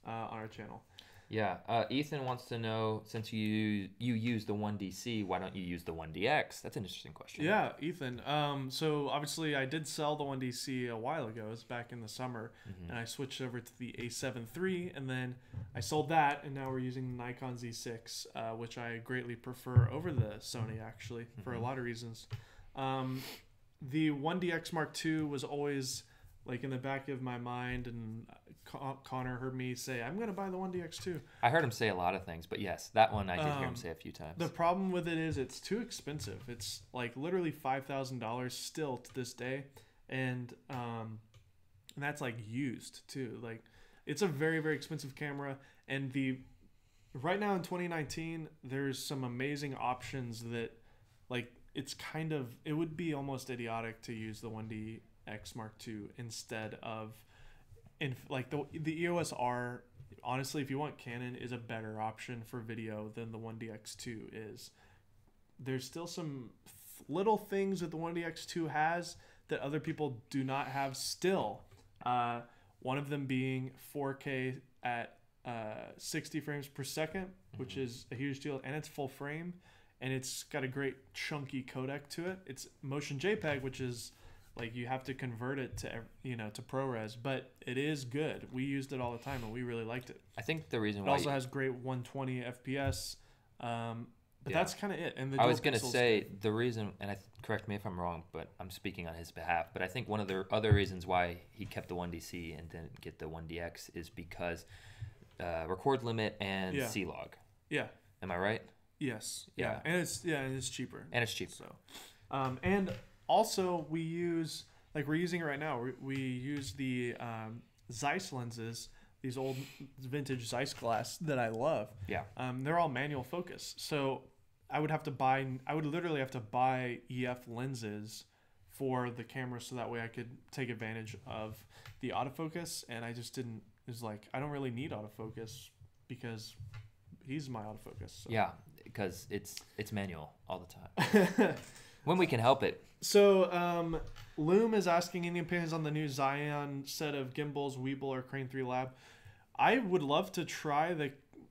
on our channel. Yeah, Ethan wants to know, since you use the 1DC, why don't you use the 1DX? That's an interesting question. Yeah, Ethan. So obviously I did sell the 1DC a while ago. It was back in the summer, and I switched over to the A7 III, and then I sold that, and now we're using the Nikon Z6, which I greatly prefer over the Sony, actually, for a lot of reasons. The 1DX Mark II was always like in the back of my mind, and Connor heard me say, I'm going to buy the 1DX too. I heard him say a lot of things, but yes, that one I did hear him say a few times. The problem with it is it's too expensive. It's like literally $5,000 still to this day. And that's like used too. Like it's a very, very expensive camera. And right now in 2019, there's some amazing options that like, it would be almost idiotic to use the 1DX Mark II instead of the EOS R. Honestly, if you want Canon, is a better option for video than the 1DX2 is. There's still some little things that the 1DX2 has that other people do not have still. One of them being 4K at 60 frames per second, which is a huge deal, and it's full frame, and it's got a great chunky codec to it. It's motion JPEG, which is like you have to convert it to to ProRes, but it is good. We used it all the time, and we really liked it. I think the reason why it also has great 120 FPS, but that's kind of it. And I was gonna say the reason, and correct me if I'm wrong, but I'm speaking on his behalf. But I think one of the other reasons why he kept the 1DC and didn't get the 1DX is because record limit and C-Log. Yeah. Am I right? Yes. Yeah. And it's cheaper. And it's cheaper. So, and also we use, like we're using it right now, we use the Zeiss lenses, these old vintage Zeiss glass that I love. Yeah. They're all manual focus. So I would literally have to buy EF lenses for the camera so that way I could take advantage of the autofocus, and I just didn't. It was like, I don't really need autofocus because he's my autofocus. So. Yeah, because it's manual all the time. When we can help it. So, Loom is asking any opinions on the new Zion set of gimbals, Weeble or Crane 3 Lab. I would love to try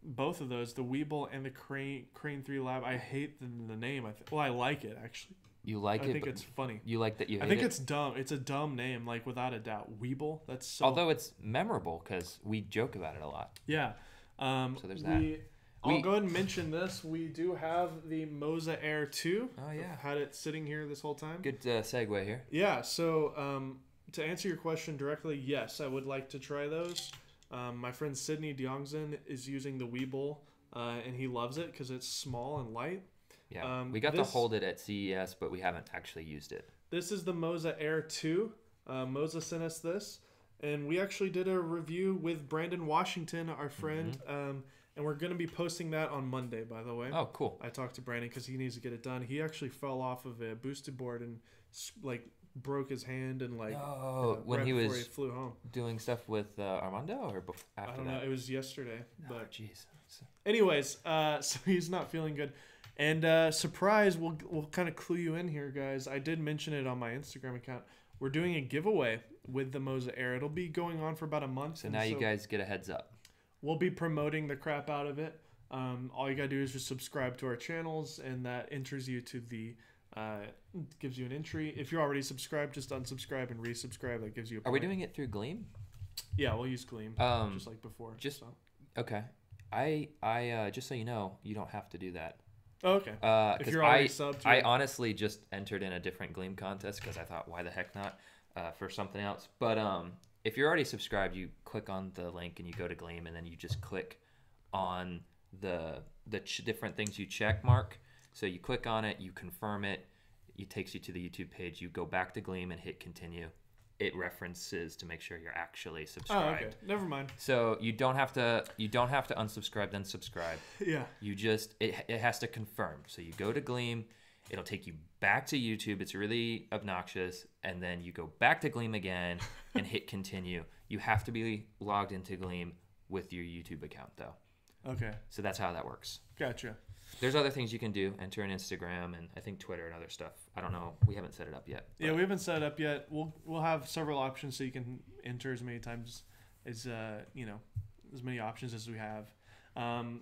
both of those, the Weeble and the Crane 3 Lab. I hate the name. I like it, actually. You like it? I think it's funny. You like that you hate it? I think it's dumb. It's a dumb name, like, without a doubt. Weeble? That's so... Although it's memorable, because we joke about it a lot. Yeah. So there's that. I'll go ahead and mention this. We do have the Moza Air 2. Oh, yeah. I've had it sitting here this whole time. Good segue here. Yeah, so to answer your question directly, yes, I would like to try those. My friend Sydney Diongzin is using the Weeble, and he loves it because it's small and light. Yeah, we got to hold it at CES, but we haven't actually used it. This is the Moza Air 2. Moza sent us this, and we actually did a review with Brandon Washington, our friend, and we're going to be posting that on Monday, by the way. Oh, cool. I talked to Brandon because he needs to get it done. He actually fell off of a boosted board and, like, broke his hand and like when right he before was flew home. doing stuff with Armando or after I don't know. It was yesterday. But jeez. anyways, so he's not feeling good. And surprise, we'll kind of clue you in here, guys. I did mention it on my Instagram account. We're doing a giveaway with the Moza Air. It'll be going on for about a month. So now you guys get a heads up. We'll be promoting the crap out of it. All you gotta do is just subscribe to our channels, and that enters you to the gives you an entry. If you're already subscribed, just unsubscribe and resubscribe. That gives you a point. Are we doing it through Gleam? Yeah, we'll use Gleam, just like before. Okay. I just so you know, you don't have to do that. Oh, okay. If you're already subbed to I honestly just entered in a different Gleam contest because I thought, why the heck not, for something else. But if you're already subscribed, you click on the link and you go to Gleam, and then you just click on the different things you check mark. So you click on it, you confirm it, it takes you to the YouTube page. You go back to Gleam and hit continue. It references to make sure you're actually subscribed. Oh, okay. Never mind. So you don't have to unsubscribe then subscribe. Yeah. You just it has to confirm. So you go to Gleam, it'll take you back to YouTube. It's really obnoxious, and then you go back to Gleam again and hit continue. You have to be logged into Gleam with your YouTube account though. Okay. So that's how that works. Gotcha. There's other things you can do. Enter in Instagram and I think Twitter and other stuff. I don't know. We haven't set it up yet. Yeah, we haven't set it up yet. We'll have several options so you can enter as many times as as many options as we have.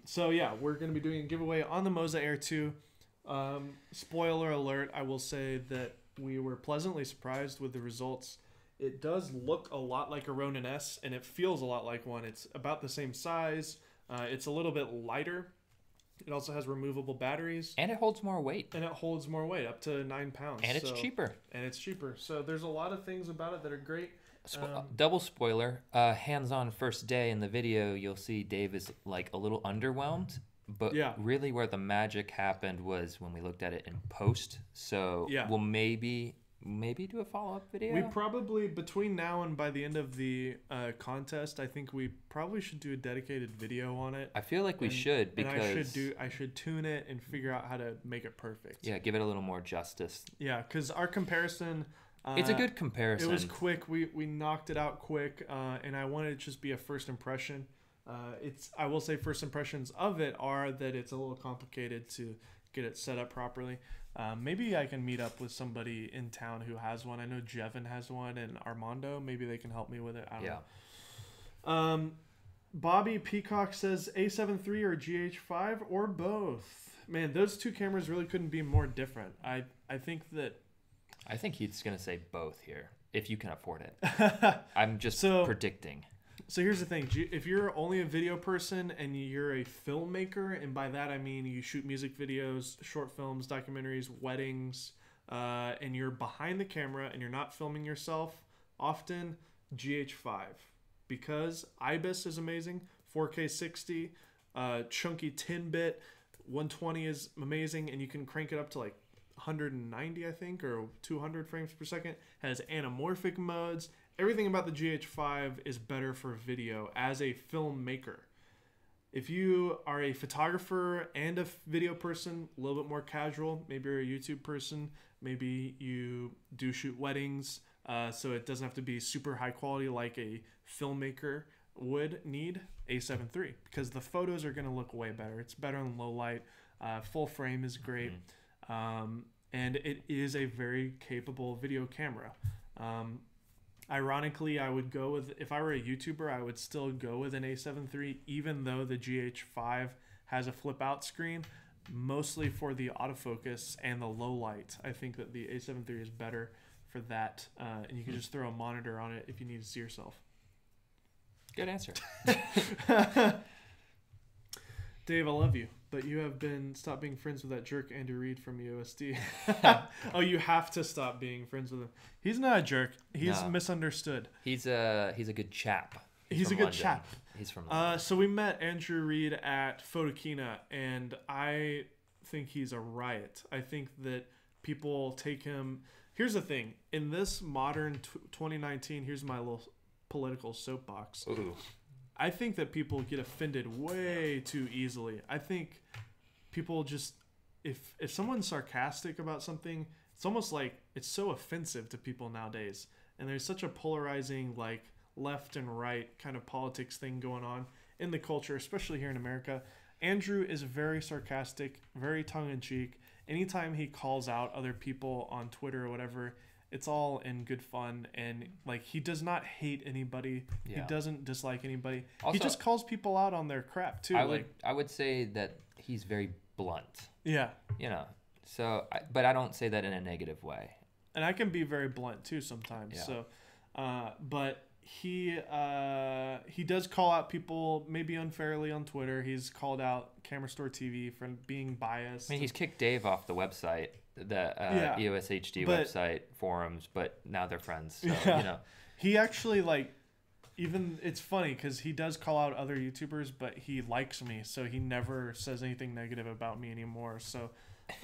So yeah, we're gonna be doing a giveaway on the Moza Air 2. Spoiler alert! I will say that we were pleasantly surprised with the results. It does look a lot like a Ronin S, and it feels a lot like one. It's about the same size. It's a little bit lighter. It also has removable batteries. And it holds more weight. Up to 9 pounds. And it's cheaper. So there's a lot of things about it that are great. Double spoiler, hands-on first day in the video, you'll see Dave is like a little underwhelmed. But really where the magic happened was when we looked at it in post. So we'll maybe do a follow-up video. We probably, between now and by the end of the contest, I think we probably should do a dedicated video on it. I feel like we should, because I should tune it and figure out how to make it perfect. Yeah, give it a little more justice. Yeah, because our comparison, it's a good comparison. It was quick. We knocked it out quick, and I wanted it to just be a first impression. I will say first impressions of it are that it's a little complicated to get it set up properly. Maybe I can meet up with somebody in town who has one. I know Jevin has one, and Armando. Maybe they can help me with it. I don't know. Bobby Peacock says A7 III or GH5 or both. Man, those two cameras really couldn't be more different. I think he's gonna say both here if you can afford it. I'm just predicting. So here's the thing. If you're only a video person and you're a filmmaker, and by that I mean you shoot music videos, short films, documentaries, weddings, and you're behind the camera and you're not filming yourself, often GH5. Because IBIS is amazing, 4K 60, chunky 10-bit, 120 is amazing, and you can crank it up to like 190, I think, or 200 frames per second. Has anamorphic modes. Everything about the GH5 is better for video as a filmmaker. If you are a photographer and a video person, a little bit more casual, maybe you're a YouTube person, maybe you do shoot weddings, so it doesn't have to be super high quality like a filmmaker would need, A7 III, because the photos are going to look way better. It's better in low light. Full frame is great. And it is a very capable video camera. Ironically, I would go with, if I were a YouTuber, I would still go with an A7 III, even though the GH5 has a flip out screen, mostly for the autofocus and the low light. I think that the A7 III is better for that. And you can just throw a monitor on it if you need to see yourself. Good answer. Dave, I love you, but you have stopped being friends with that jerk Andrew Reed from USD. Oh, you have to stop being friends with him. He's not a jerk. He's misunderstood. He's a good chap. He's a good chap. He's from London. So we met Andrew Reed at Photokina, and I think he's a riot. I think that people take him. Here's the thing. In this modern 2019, here's my little political soapbox. Ooh. I think that people get offended way too easily. I think people just, if someone's sarcastic about something, it's almost like it's so offensive to people nowadays. And there's such a polarizing like left and right kind of politics thing going on in the culture, especially here in America. Andrew is very sarcastic, very tongue-in-cheek. Anytime he calls out other people on Twitter or whatever, it's all in good fun. And like, he does not hate anybody. Yeah. He doesn't dislike anybody. Also, he just calls people out on their crap too. I would say that he's very blunt. Yeah. You know, so, but I don't say that in a negative way. And I can be very blunt too sometimes. Yeah. So, but he does call out people maybe unfairly on Twitter. He's called out Camera Store TV for being biased. I mean, he's kicked Dave off the website, the EOS HD website forums, but now they're friends. So, you know, he actually like, even it's funny because he does call out other YouTubers, but he likes me, so he never says anything negative about me anymore. So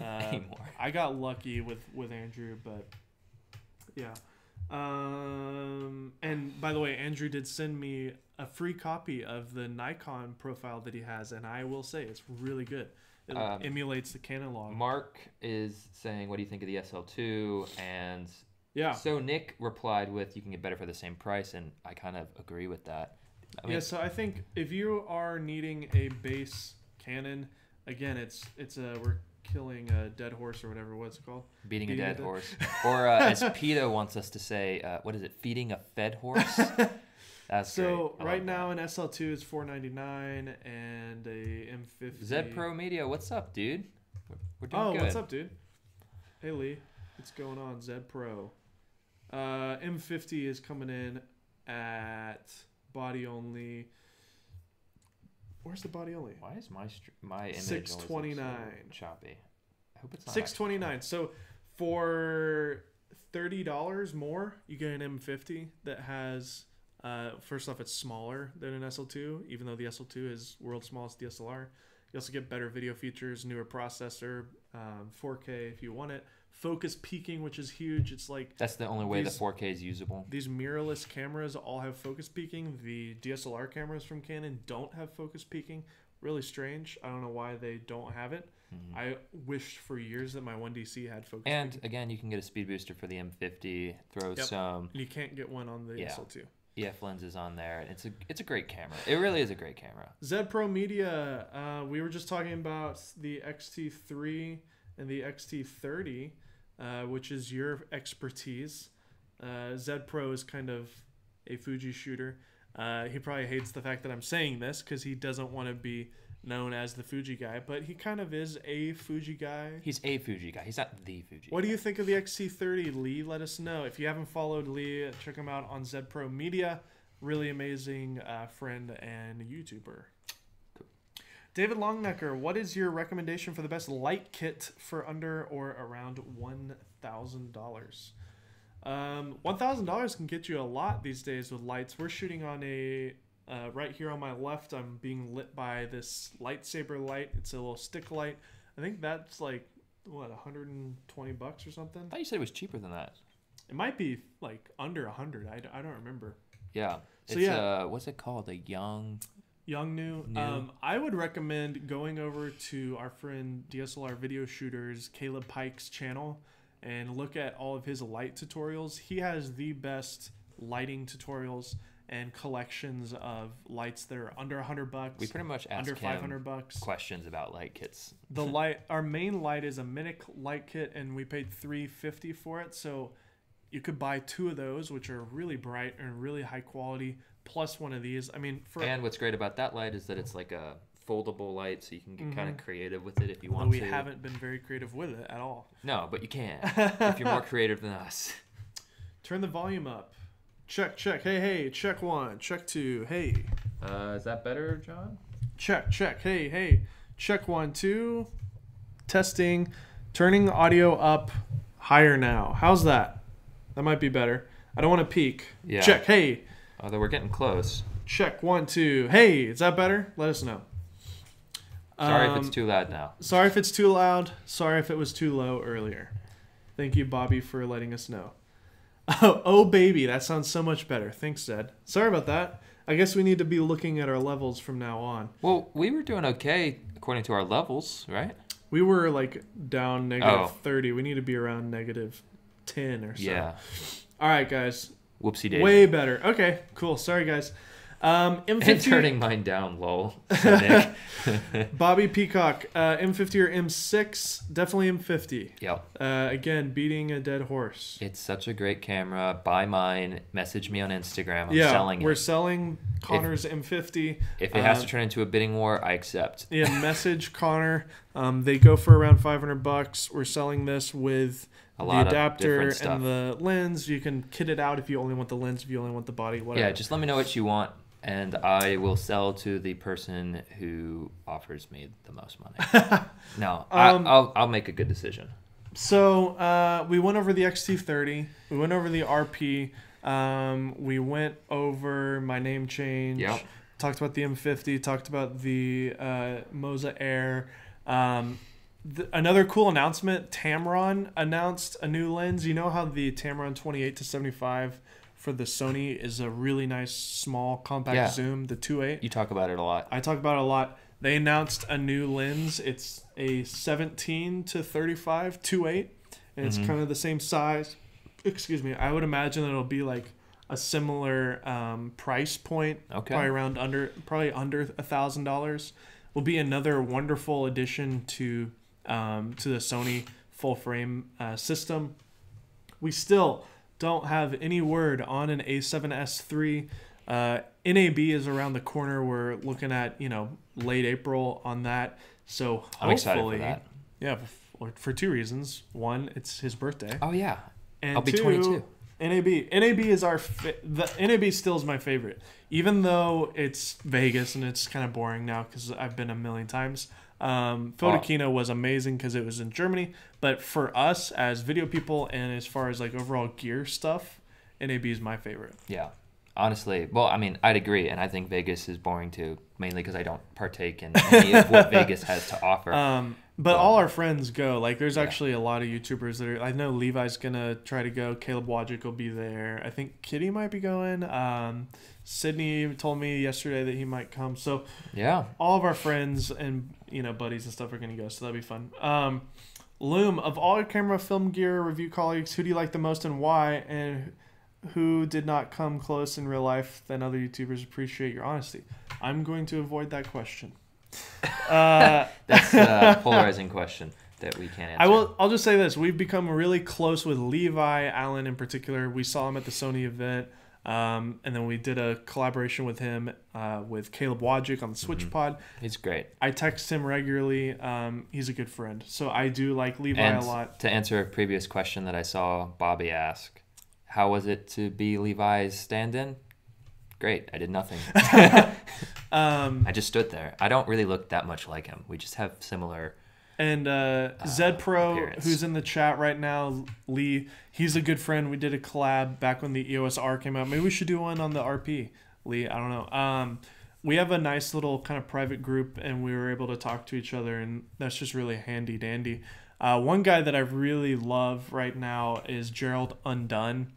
I got lucky with Andrew, but yeah. And by the way, Andrew did send me a free copy of the Nikon profile that he has, and I will say it's really good. It emulates the Canon log. Mark is saying, what do you think of the SL2? And yeah, so Nick replied with, you can get better for the same price, and I kind of agree with that. I mean, yeah, so I think if you are needing a base Canon, again, it's we're killing a dead horse or whatever. What's it called? Beating a dead horse. Or as PETA wants us to say, what is it? Feeding a fed horse? That's so great. Right now an SL2 is $499 and a M50. Zed Pro Media, what's up, dude? We're doing good. Oh, what's up, dude? Hey, Lee. What's going on? Zed Pro. M50 is coming in at body only. Where's the body only? Why is my image $629 so choppy? I hope it's not $629. So for $30 more, you get an M50 that has. First off, it's smaller than an SL2, even though the SL2 is world's smallest DSLR. You also get better video features, newer processor, 4K if you want it. Focus peaking, which is huge. It's like that's the only way the 4K is usable. These mirrorless cameras all have focus peaking. The DSLR cameras from Canon don't have focus peaking. Really strange. I don't know why they don't have it. Mm-hmm. I wished for years that my 1DC had focus peaking. And again, you can get a speed booster for the M50. Throw some. You can't get one on the SL2. EF lenses on there. It's a great camera. It really is a great camera. Zed Pro Media. We were just talking about the XT3 and the XT30, which is your expertise. Zed Pro is kind of a Fuji shooter. He probably hates the fact that I'm saying this because he doesn't want to be known as the Fuji guy, but he kind of is a Fuji guy. He's a Fuji guy. He's not the Fuji What do you think of the XT30, Lee? Let us know. If you haven't followed Lee, check him out on Zed Pro Media. Really amazing friend and YouTuber. Cool. David Longnecker, what is your recommendation for the best light kit for under or around $1,000? $1,000 can get you a lot these days with lights. We're shooting on a right here on my left, I'm being lit by this lightsaber light. It's a little stick light. I think that's like, what, $120 or something? I thought you said it was cheaper than that. It might be like under 100. I don't remember. Yeah. So it's, what's it called? A New. I would recommend going over to our friend DSLR Video Shooters, Caleb Pike's channel, and look at all of his light tutorials. He has the best lighting tutorials and collections of lights that are under $100. We pretty much ask under $500 questions about light kits. Our main light is a Minic light kit, and we paid $350 for it. So you could buy two of those, which are really bright and really high quality, plus one of these. I mean, and what's great about that light is that it's like a foldable light, so you can get kind of creative with it if you want to. We haven't been very creative with it at all. No, but you can if you're more creative than us. Turn the volume up. Check. Hey. Check 1. Check 2. Hey. Is that better, John? Check. Hey. Check 1, 2. Testing. Turning audio up higher now. How's that? That might be better. I don't want to peak. Yeah. Check. Hey. Although we're getting close. Check 1, 2. Hey. Is that better? Let us know. Sorry if it's too loud now. Sorry if it's too loud. Sorry if it was too low earlier. Thank you, Bobby, for letting us know. Oh, baby. That sounds so much better. Thanks, Zed. Sorry about that. I guess we need to be looking at our levels from now on. Well, we were doing okay according to our levels, right? We were like down -30. We need to be around -10 or so. Yeah. All right, guys. Whoopsie daisy. Way better. Okay, cool. Sorry, guys. M50. And turning mine down, lol. So Nick. Bobby Peacock, M50 or M6? Definitely M50. Yep. Again, beating a dead horse. It's such a great camera. Buy mine. Message me on Instagram. I'm selling it. We're selling Connor's M50. If it has to turn into a bidding war, I accept. Yeah, message Connor. They go for around $500. We're selling this with the adapter and the lens. You can kit it out if you only want the lens, if you only want the body, whatever. Yeah, just let me know what you want, and I will sell to the person who offers me the most money. No, I'll make a good decision. So we went over the XT30. We went over the RP. We went over my name change. Yep. Talked about the M50. Talked about the Moza Air. Another cool announcement. Tamron announced a new lens. You know how the Tamron 28-75 for the Sony is a really nice small compact zoom, the 2.8. You talk about it a lot. I talk about it a lot. They announced a new lens. It's a 17-35 2.8, and it's kind of the same size. Excuse me. I would imagine that it'll be like a similar price point. Okay. Probably under $1,000. Will be another wonderful addition to the Sony full frame system. We still don't have any word on an A7S III. NAB is around the corner. We're looking at late April on that. So I'm excited for that. Yeah, for two reasons. One, it's his birthday. Oh yeah, and I'll be two, 22. NAB is the NAB still is my favorite, even though it's Vegas and it's kind of boring now because I've been a million times. Photokina was amazing because it was in Germany, but for us as video people and as far as like overall gear stuff, NAB is my favorite. Yeah, honestly, well, I mean, I'd agree, and I think Vegas is boring too, mainly because I don't partake in any of what Vegas has to offer. But all our friends go. Like, there's actually a lot of YouTubers that are. I know Levi's gonna try to go. Caleb Wojcik will be there. I think Kitty might be going. Sydney told me yesterday that he might come. So yeah, all of our friends and buddies and stuff are gonna go. So that'll be fun. Loom, of all your camera, film gear, review colleagues, who do you like the most and why? And who did not come close in real life than other YouTubers? Appreciate your honesty. I'm going to avoid that question. That's a polarizing question that we can't answer. I'll just say this: we've become really close with Levi Allen in particular. We saw him at the Sony event, and then we did a collaboration with him with Caleb Wojcik on the Switch Pod. He's great. I text him regularly. He's a good friend, so I do like Levi a lot. To answer a previous question that I saw Bobby ask, how was it to be Levi's stand-in? Great. I did nothing. I just stood there. I don't really look that much like him. We just have similar. And Zed Pro, appearance. who's in the chat right now, Lee, he's a good friend. We did a collab back when the EOS R came out. Maybe we should do one on the RP, Lee. I don't know. We have a nice little kind of private group, and we were able to talk to each other, and that's just really handy dandy. One guy that I really love right now is Gerald Undone.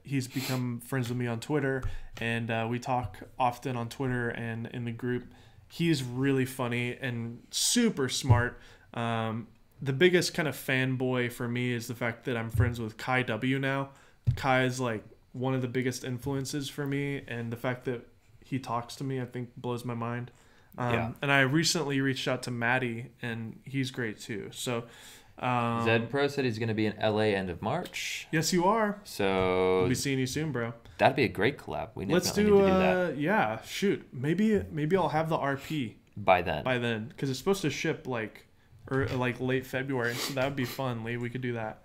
He's become friends with me on Twitter, and we talk often on Twitter and in the group. He's really funny and super smart. The biggest kind of fanboy for me is the fact that I'm friends with Kai W now. Kai is like one of the biggest influences for me, and the fact that he talks to me, I think, blows my mind. And I recently reached out to Maddie, and he's great too. So Zed Pro said he's going to be in LA end of March. Yes, you are. So we'll be seeing you soon, bro. That'd be a great collab. Let's do, need to do that. Yeah, shoot. Maybe I'll have the RP by then. Because it's supposed to ship like late February, so that would be fun, Lee. We could do that.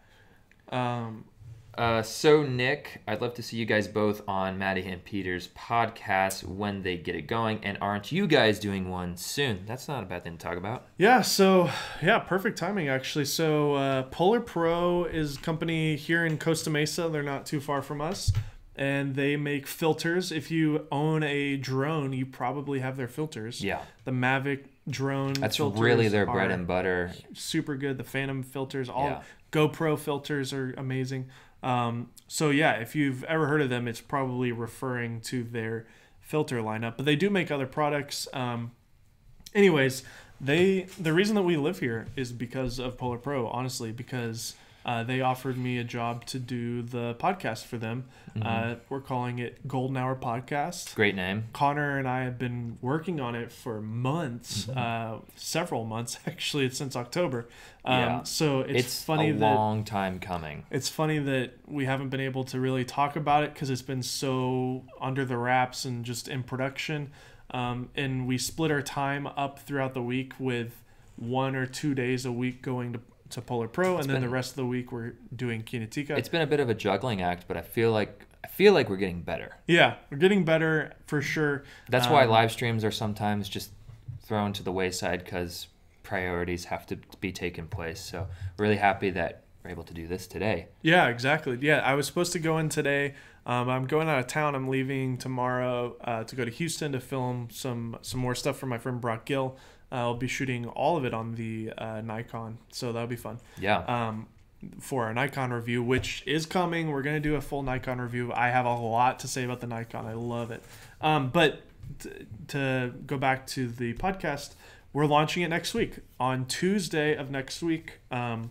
So Nick, I'd love to see you guys both on Maddie and Peter's podcast when they get it going. And aren't you guys doing one soon? That's not a bad thing to talk about. Yeah. So perfect timing actually. So Polar Pro is a company here in Costa Mesa. They're not too far from us, and they make filters. If you own a drone, you probably have their filters. Yeah. The Mavic drone. That's really their bread and butter. Super good. The Phantom filters, GoPro filters are amazing. So yeah, if you've ever heard of them, it's probably referring to their filter lineup, but they do make other products. Anyways, The reason that we live here is because of Polar Pro, honestly, because they offered me a job to do the podcast for them. We're calling it Golden Hour Podcast. Great name. Connor and I have been working on it for months, several months actually, since October. So it's funny a long time coming. It's funny that we haven't been able to really talk about it because it's been so under the wraps and just in production. And we split our time up throughout the week with 1 or 2 days a week going to Polar Pro, and then the rest of the week we're doing Kinotika. It's been a bit of a juggling act, but I feel like we're getting better. Yeah, we're getting better for sure. That's why live streams are sometimes just thrown to the wayside because priorities have to be taken place. So really happy that we're able to do this today. Yeah, exactly. Yeah, I was supposed to go in today. I'm going out of town. I'm leaving tomorrow to go to Houston to film some more stuff for my friend Brock Gill. I'll be shooting all of it on the Nikon, so that'll be fun. Yeah. For our Nikon review, which is coming. We're going to do a full Nikon review. I have a lot to say about the Nikon. I love it. But to go back to the podcast, we're launching it next week. On Tuesday of next week, on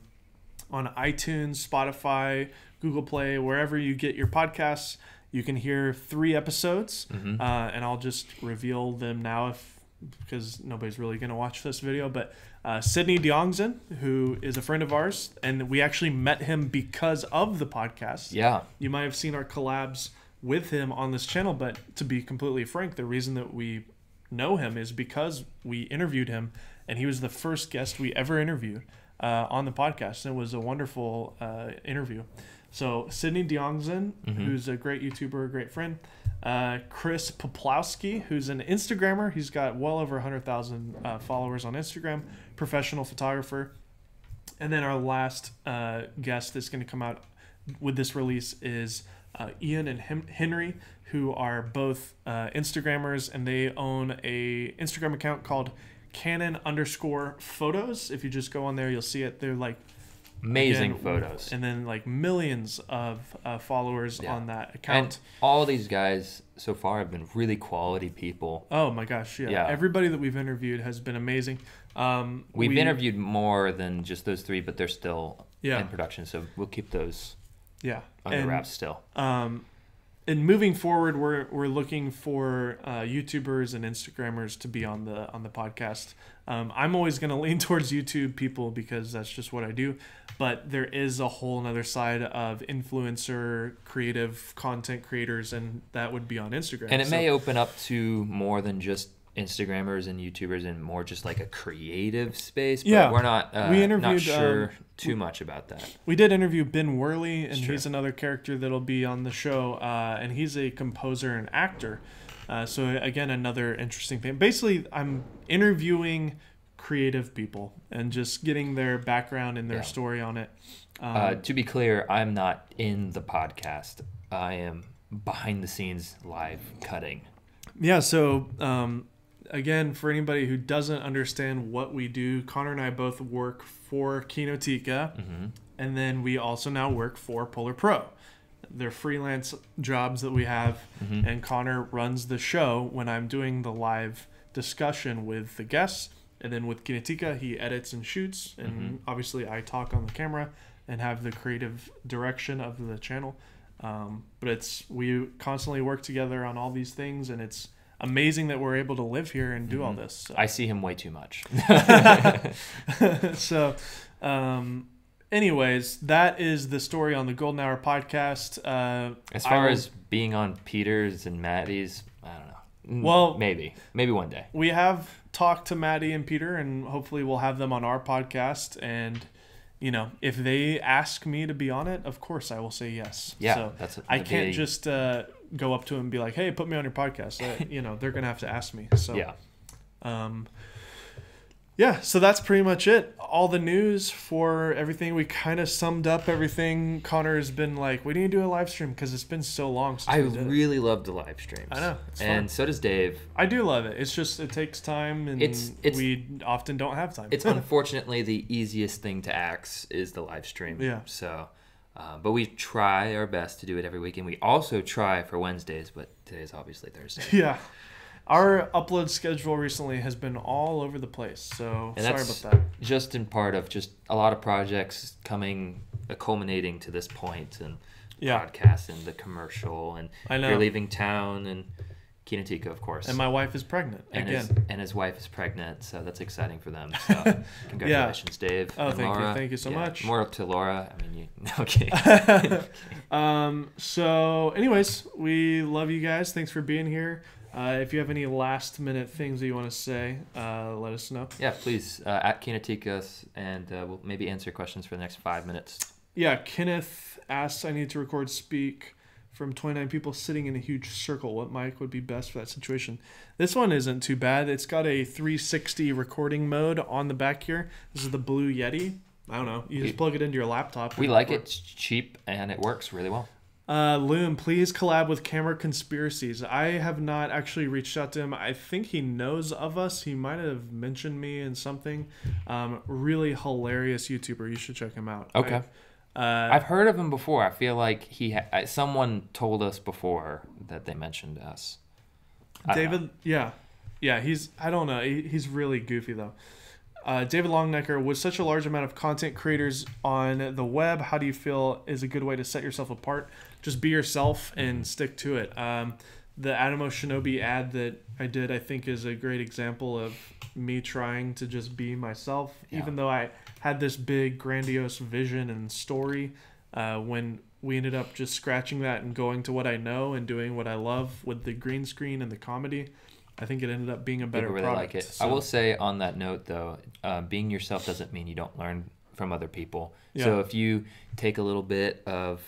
iTunes, Spotify, Google Play, wherever you get your podcasts, you can hear 3 episodes. And I'll just reveal them now because nobody's really going to watch this video. But Sydney Deongzen, who is a friend of ours, and we actually met him because of the podcast. Yeah. You might have seen our collabs with him on this channel, but to be completely frank, the reason that we know him is because we interviewed him, and he was the first guest we ever interviewed on the podcast. And it was a wonderful interview. So Sydney Deongzen, who's a great YouTuber, a great friend. Chris Poplowski, who's an Instagrammer. He's got well over 100,000 followers on Instagram, professional photographer. And then our last guest that's going to come out with this release is Ian and Henry, who are both Instagrammers, and they own a Instagram account called Canon_photos. If you just go on there, you'll see it. They're like amazing photos, and then like millions of followers on that account. And all these guys so far have been really quality people. Oh my gosh, yeah. Everybody that we've interviewed has been amazing. We've interviewed more than just those 3, but they're still in production, so we'll keep those under wraps still. And moving forward, we're looking for YouTubers and Instagrammers to be on the podcast. I'm always going to lean towards YouTube people because that's just what I do. But there is a whole other side of influencer, creative content creators, and that would be on Instagram. And it may open up to more than just Instagrammers and YouTubers and more just like a creative space. But we're not, not sure too much about that. We did interview Ben Worley, and he's another character that'll be on the show. And he's a composer and actor. So again, another interesting thing. Basically, I'm interviewing creative people and just getting their background and their story on it. To be clear, I'm not in the podcast. I am behind the scenes live cutting. Yeah, so again, for anybody who doesn't understand what we do, Connor and I both work for Kinotika, and then we also now work for Polar Pro. They're freelance jobs that we have, and Connor runs the show when I'm doing the live discussion with the guests. And then with Kinotika, he edits and shoots, and obviously I talk on the camera and have the creative direction of the channel. But we constantly work together on all these things, and it's amazing that we're able to live here and do all this. So. I see him way too much. So, anyways, that is the story on the Golden Hour podcast. As far as being on Peter's and Maddie's, I don't know. Well, maybe one day. We have talked to Maddie and Peter, and hopefully we'll have them on our podcast. And if they ask me to be on it, of course I will say yes. Yeah, so I can't just go up to them and be like, "Hey, put me on your podcast." They're gonna have to ask me. So so that's pretty much it. All the news for everything. We kind of summed up everything. Connor's been like, we need to do a live stream because it's been so long since we did really love the live streams. I know. It's and fun. So does Dave. I do love it. It's just, it takes time, and we often don't have time. It's unfortunately the easiest thing to axe is the live stream. Yeah. So, but we try our best to do it every week. And we also try for Wednesdays, but today's obviously Thursday. Yeah. Our upload schedule recently has been all over the place, so And sorry that's about that. just in part of just a lot of projects culminating to this point, and podcast and the commercial, and I know. you're leaving town, and Kinotika, of course. And my wife is pregnant again. And his wife is pregnant, so that's exciting for them. So congratulations, Dave. Oh, and thank Laura. you. Thank you so much. More up to Laura. I mean, okay. So anyways, we love you guys. Thanks for being here. If you have any last minute things that you want to say, let us know. Yeah, please, at Kinotika, and we'll maybe answer questions for the next 5 minutes. Yeah, Kenneth asks, I need to record speak from 29 people sitting in a huge circle. What mic would be best for that situation? This one isn't too bad. It's got a 360 recording mode on the back here. This is the Blue Yeti. I don't know. You just plug it into your laptop. We like it. It's cheap, and it works really well. Loom, please collab with Camera Conspiracies. I have not actually reached out to him. I think he knows of us. He might have mentioned me in something. Really hilarious YouTuber. You should check him out. Okay. I've heard of him before. I feel like someone told us before that they mentioned us. David, yeah. I don't know. He's really goofy though. David Longnecker, with such a large amount of content creators on the web, how do you feel is a good way to set yourself apart? Just be yourself and stick to it. The Atomos Shinobi ad that I did, I think, is a great example of me trying to just be myself, even though I had this big, grandiose vision and story. When we ended up just scratching that and going to what I know and doing what I love with the green screen and the comedy, I think it ended up being a better really product. Like it. So, I will say on that note, though, being yourself doesn't mean you don't learn from other people. Yeah. So if you take a little bit of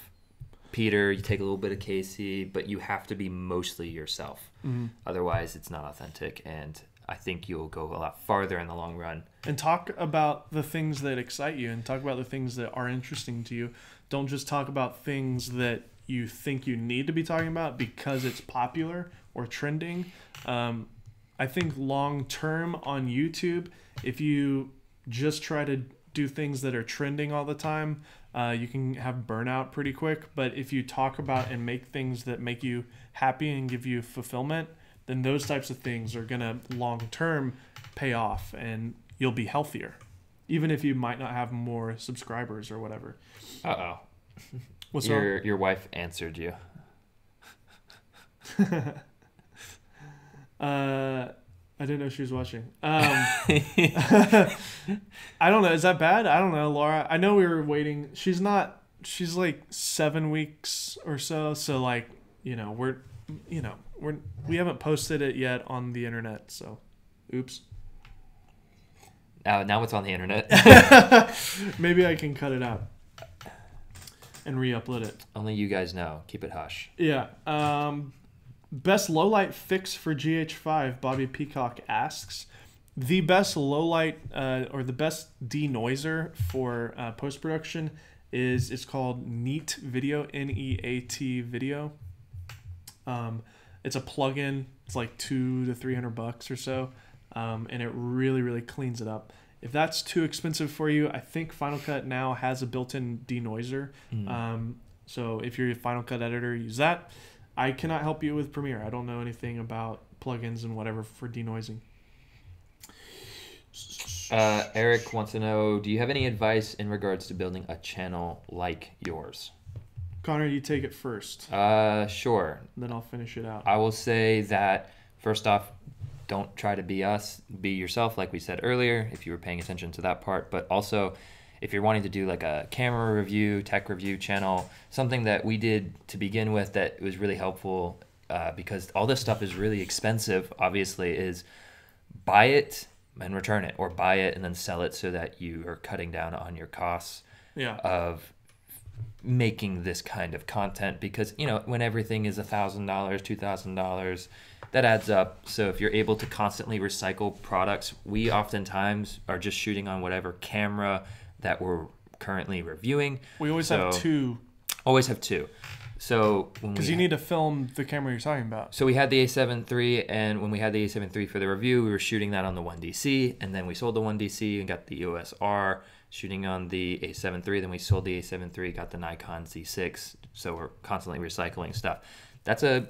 Peter, you take a little bit of Casey, but you have to be mostly yourself. Mm-hmm. Otherwise, it's not authentic, and I think you'll go a lot farther in the long run. And talk about the things that excite you, and talk about the things that are interesting to you. Don't just talk about things that you think you need to be talking about because it's popular or trending. I think long term on YouTube, if you just try to do things that are trending all the time, you can have burnout pretty quick. But if you talk about and make things that make you happy and give you fulfillment, then those types of things are going to long term pay off, and you'll be healthier, even if you might not have more subscribers or whatever. Uh-oh. What's wrong? Your wife answered you. I didn't know she was watching. I don't know. Is that bad? I don't know, Laura. I know we were waiting. She's like 7 weeks or so. So like, we haven't posted it yet on the internet. So, oops. Now it's on the internet. Maybe I can cut it out and re-upload it. Only you guys know. Keep it hush. Yeah. Best lowlight fix for GH5, Bobby Peacock asks. The best lowlight or the best denoiser for post-production it's called Neat Video, N-E-A-T Video. It's a plugin. It's like $200 to $300 or so, and it really, really cleans it up. If that's too expensive for you, I think Final Cut now has a built-in denoiser. So if you're a Final Cut editor, use that. I cannot help you with Premiere. I don't know anything about plugins and whatever for denoising. Eric wants to know, do you have any advice in regards to building a channel like yours? Connor, you take it first. Sure. Then I'll finish it out. I will say that, first off, don't try to be us. Be yourself, like we said earlier, if you were paying attention to that part. But also, if you're wanting to do like a camera review, tech review channel, something that we did to begin with that was really helpful, because all this stuff is really expensive, obviously, is buy it and return it, or buy it and then sell it, so that you are cutting down on your costs of making this kind of content. Because, when everything is $1,000, $2,000, that adds up. So if you're able to constantly recycle products, we oftentimes are just shooting on whatever camera that we're currently reviewing. We always have two. Always have two. So because you need to film the camera you're talking about. So we had the A7 III, and when we had the A7 III for the review, we were shooting that on the 1DC, and then we sold the 1DC and got the EOS R, shooting on the A7 III. Then we sold the A7 III, got the Nikon Z6. So we're constantly recycling stuff. That's a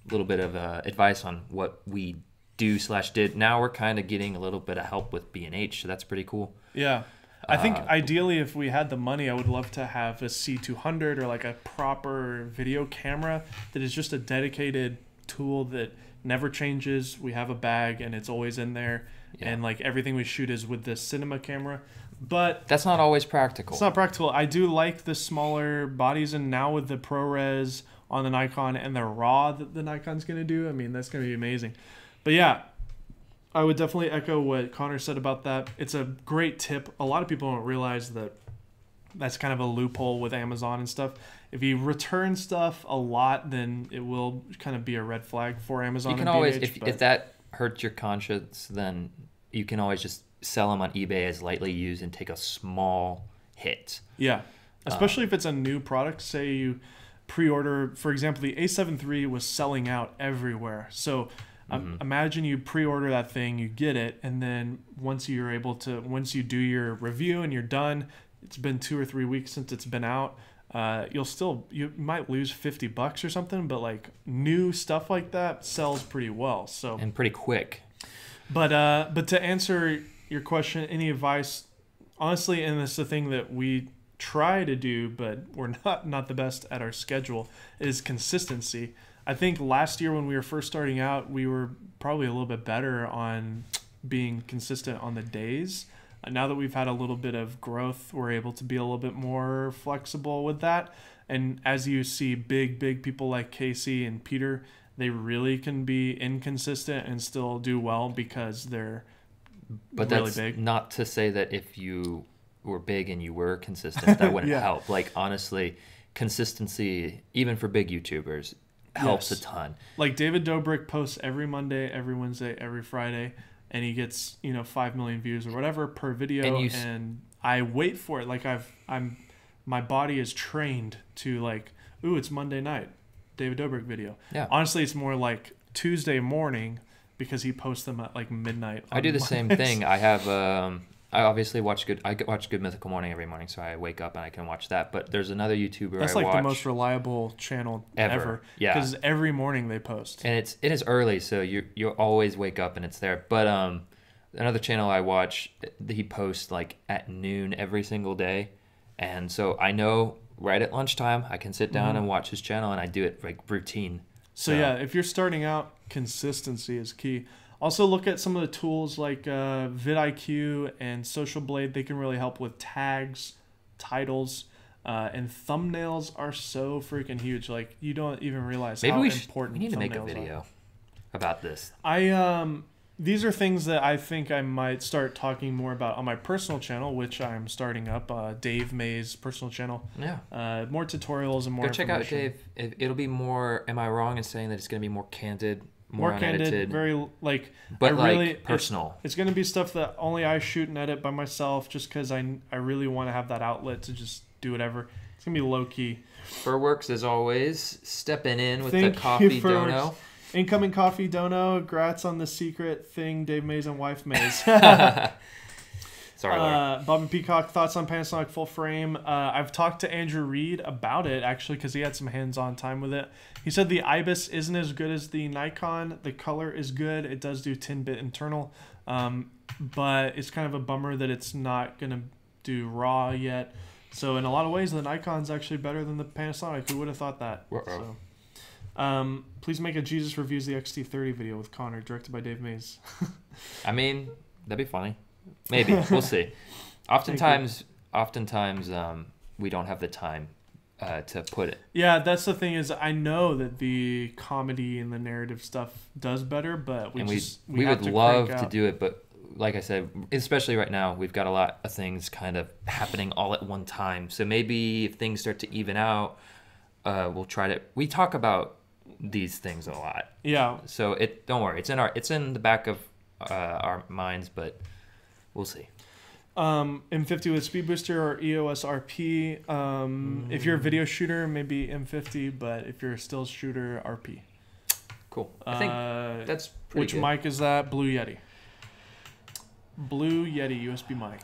little bit of advice on what we do/did. Now we're kind of getting a little bit of help with B&H, so that's pretty cool. Yeah. I think ideally, if we had the money, I would love to have a C200 or like a proper video camera that is just a dedicated tool that never changes. We have a bag and it's always in there, and like everything we shoot is with this cinema camera. But that's not always practical. It's not practical. I do like the smaller bodies, and now with the ProRes on the Nikon and the RAW that the Nikon's going to do, I mean, that's going to be amazing. But yeah, I would definitely echo what Connor said about that. It's a great tip. A lot of people don't realize that that's kind of a loophole with Amazon and stuff. If you return stuff a lot, then it will kind of be a red flag for Amazon. You can always, if that hurts your conscience, then you can always just sell them on eBay as lightly used and take a small hit. Yeah, especially if it's a new product. Say you pre-order, for example, the A7 III was selling out everywhere. So imagine you pre-order that thing, you get it, and then once you do your review and you're done, it's been 2 or 3 weeks since it's been out. You might lose $50 or something, but like new stuff like that sells pretty well. So and pretty quick. But to answer your question, any advice? Honestly, and it's the thing that we try to do, but we're not the best at our schedule, is consistency. I think last year when we were first starting out, we were probably a little bit better on being consistent on the days. Now that we've had a little bit of growth, we're able to be a little bit more flexible with that. And as you see big people like Casey and Peter, they really can be inconsistent and still do well because they're really big. Not to say that if you were big and you were consistent, that wouldn't help. Like, honestly, consistency, even for big YouTubers, helps a ton. Like David Dobrik posts every Monday, every Wednesday, every Friday, and he gets 5 million views or whatever per video, and I wait for it. Like my body is trained to like, ooh, it's Monday night, David Dobrik video. Yeah. Honestly, it's more like Tuesday morning because he posts them at like midnight. I do the same thing. I have I obviously watch Good Mythical Morning every morning, so I wake up and I can watch that. But there's another YouTuber that's like the most reliable channel ever. Yeah, because every morning they post, and it is early, so you always wake up and it's there. But another channel I watch, he posts like at noon every single day, and so I know right at lunchtime I can sit down and watch his channel, and I do it like routine. So yeah, if you're starting out, consistency is key. Also, look at some of the tools like vidIQ and Social Blade. They can really help with tags, titles, and thumbnails are so freaking huge. Like, you don't even realize how important we need to make a video about this. These are things that I think I might start talking more about on my personal channel, which I'm starting up, Dave May's personal channel. Yeah. More tutorials and more Go check out Dave. It'll be more, am I wrong in saying that it's going to be more candid? More candid, very like, but like personal. It's going to be stuff that only I shoot and edit by myself, just because I really want to have that outlet to just do whatever. It's going to be low key. Furworks, as always, stepping in with the coffee dono. Incoming coffee dono. Grats on the secret thing Dave Mays and wife Mays. Sorry, Bob and Peacock, thoughts on Panasonic full frame. I've talked to Andrew Reed about it, actually, because he had some hands-on time with it. He said the IBIS isn't as good as the Nikon. The color is good. It does do 10-bit internal, but it's kind of a bummer that it's not going to do RAW yet. So in a lot of ways, the Nikon's actually better than the Panasonic. Who would have thought that? So, please make a Jesus Reviews the XT30 video with Connor, directed by Dave Mays. I mean, that'd be funny. Maybe. We'll see. Oftentimes, we don't have the time to put it. Yeah, that's the thing is I know that the comedy and the narrative stuff does better, but we would love to do it, but like I said, especially right now, we've got a lot of things kind of happening all at one time. So maybe if things start to even out, we'll try to. We talk about these things a lot. Yeah. So don't worry, it's in the back of our minds, but we'll see. M50 with speed booster or EOS RP. If you're a video shooter, maybe M50, but if you're a still shooter, RP. Cool. I think that's pretty Which good. Mic is that? Blue Yeti. Blue Yeti USB mic.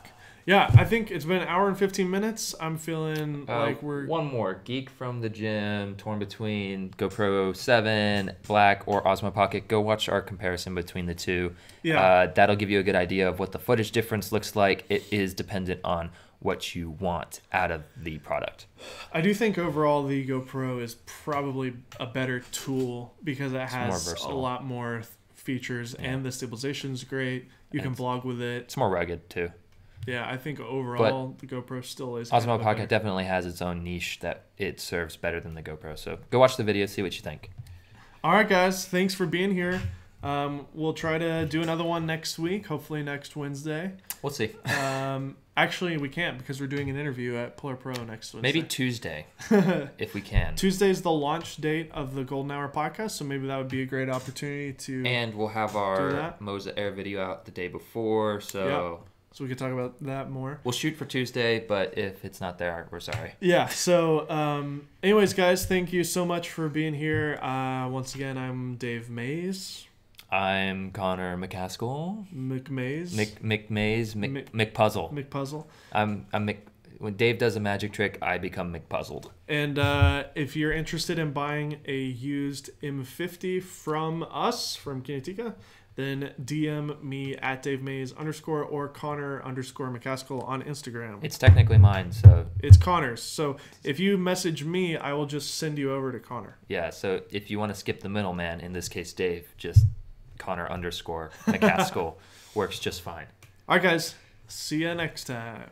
Yeah, I think it's been an hour and 15 minutes. I'm feeling like we're... One more. Geek from the gym, torn between GoPro 7 Black or Osmo Pocket. Go watch our comparison between the two. Yeah. That'll give you a good idea of what the footage difference looks like. It is dependent on what you want out of the product. I do think overall the GoPro is probably a better tool because it has a lot more features and the stabilization's great. You can vlog with it. It's more rugged too. Yeah, I think overall the GoPro still is. Osmo Pocket definitely has its own niche that it serves better than the GoPro. So go watch the video, see what you think. All right, guys. Thanks for being here. We'll try to do another one next week, hopefully next Wednesday. We'll see. Actually, we can't because we're doing an interview at Polar Pro next Wednesday. Maybe Tuesday, if we can. Tuesday's the launch date of the Golden Hour podcast, so maybe that would be a great opportunity to. And we'll have our Moza Air video out the day before, so. Yep. So we could talk about that more. We'll shoot for Tuesday, but if it's not there, we're sorry. Yeah. So, anyways, guys, thank you so much for being here. Once again, I'm Dave Mays. I'm Connor McCaskill. McMays. McMays. McPuzzle. McPuzzle. When Dave does a magic trick, I become McPuzzled. And if you're interested in buying a used M50 from us, from Kinotika, then DM me at Dave Mays _ or Connor _ McCaskill on Instagram. It's technically mine, so. It's Connor's. So if you message me, I will just send you over to Connor. Yeah, so if you want to skip the middleman, in this case Dave, just Connor _ McCaskill works just fine. All right, guys. See you next time.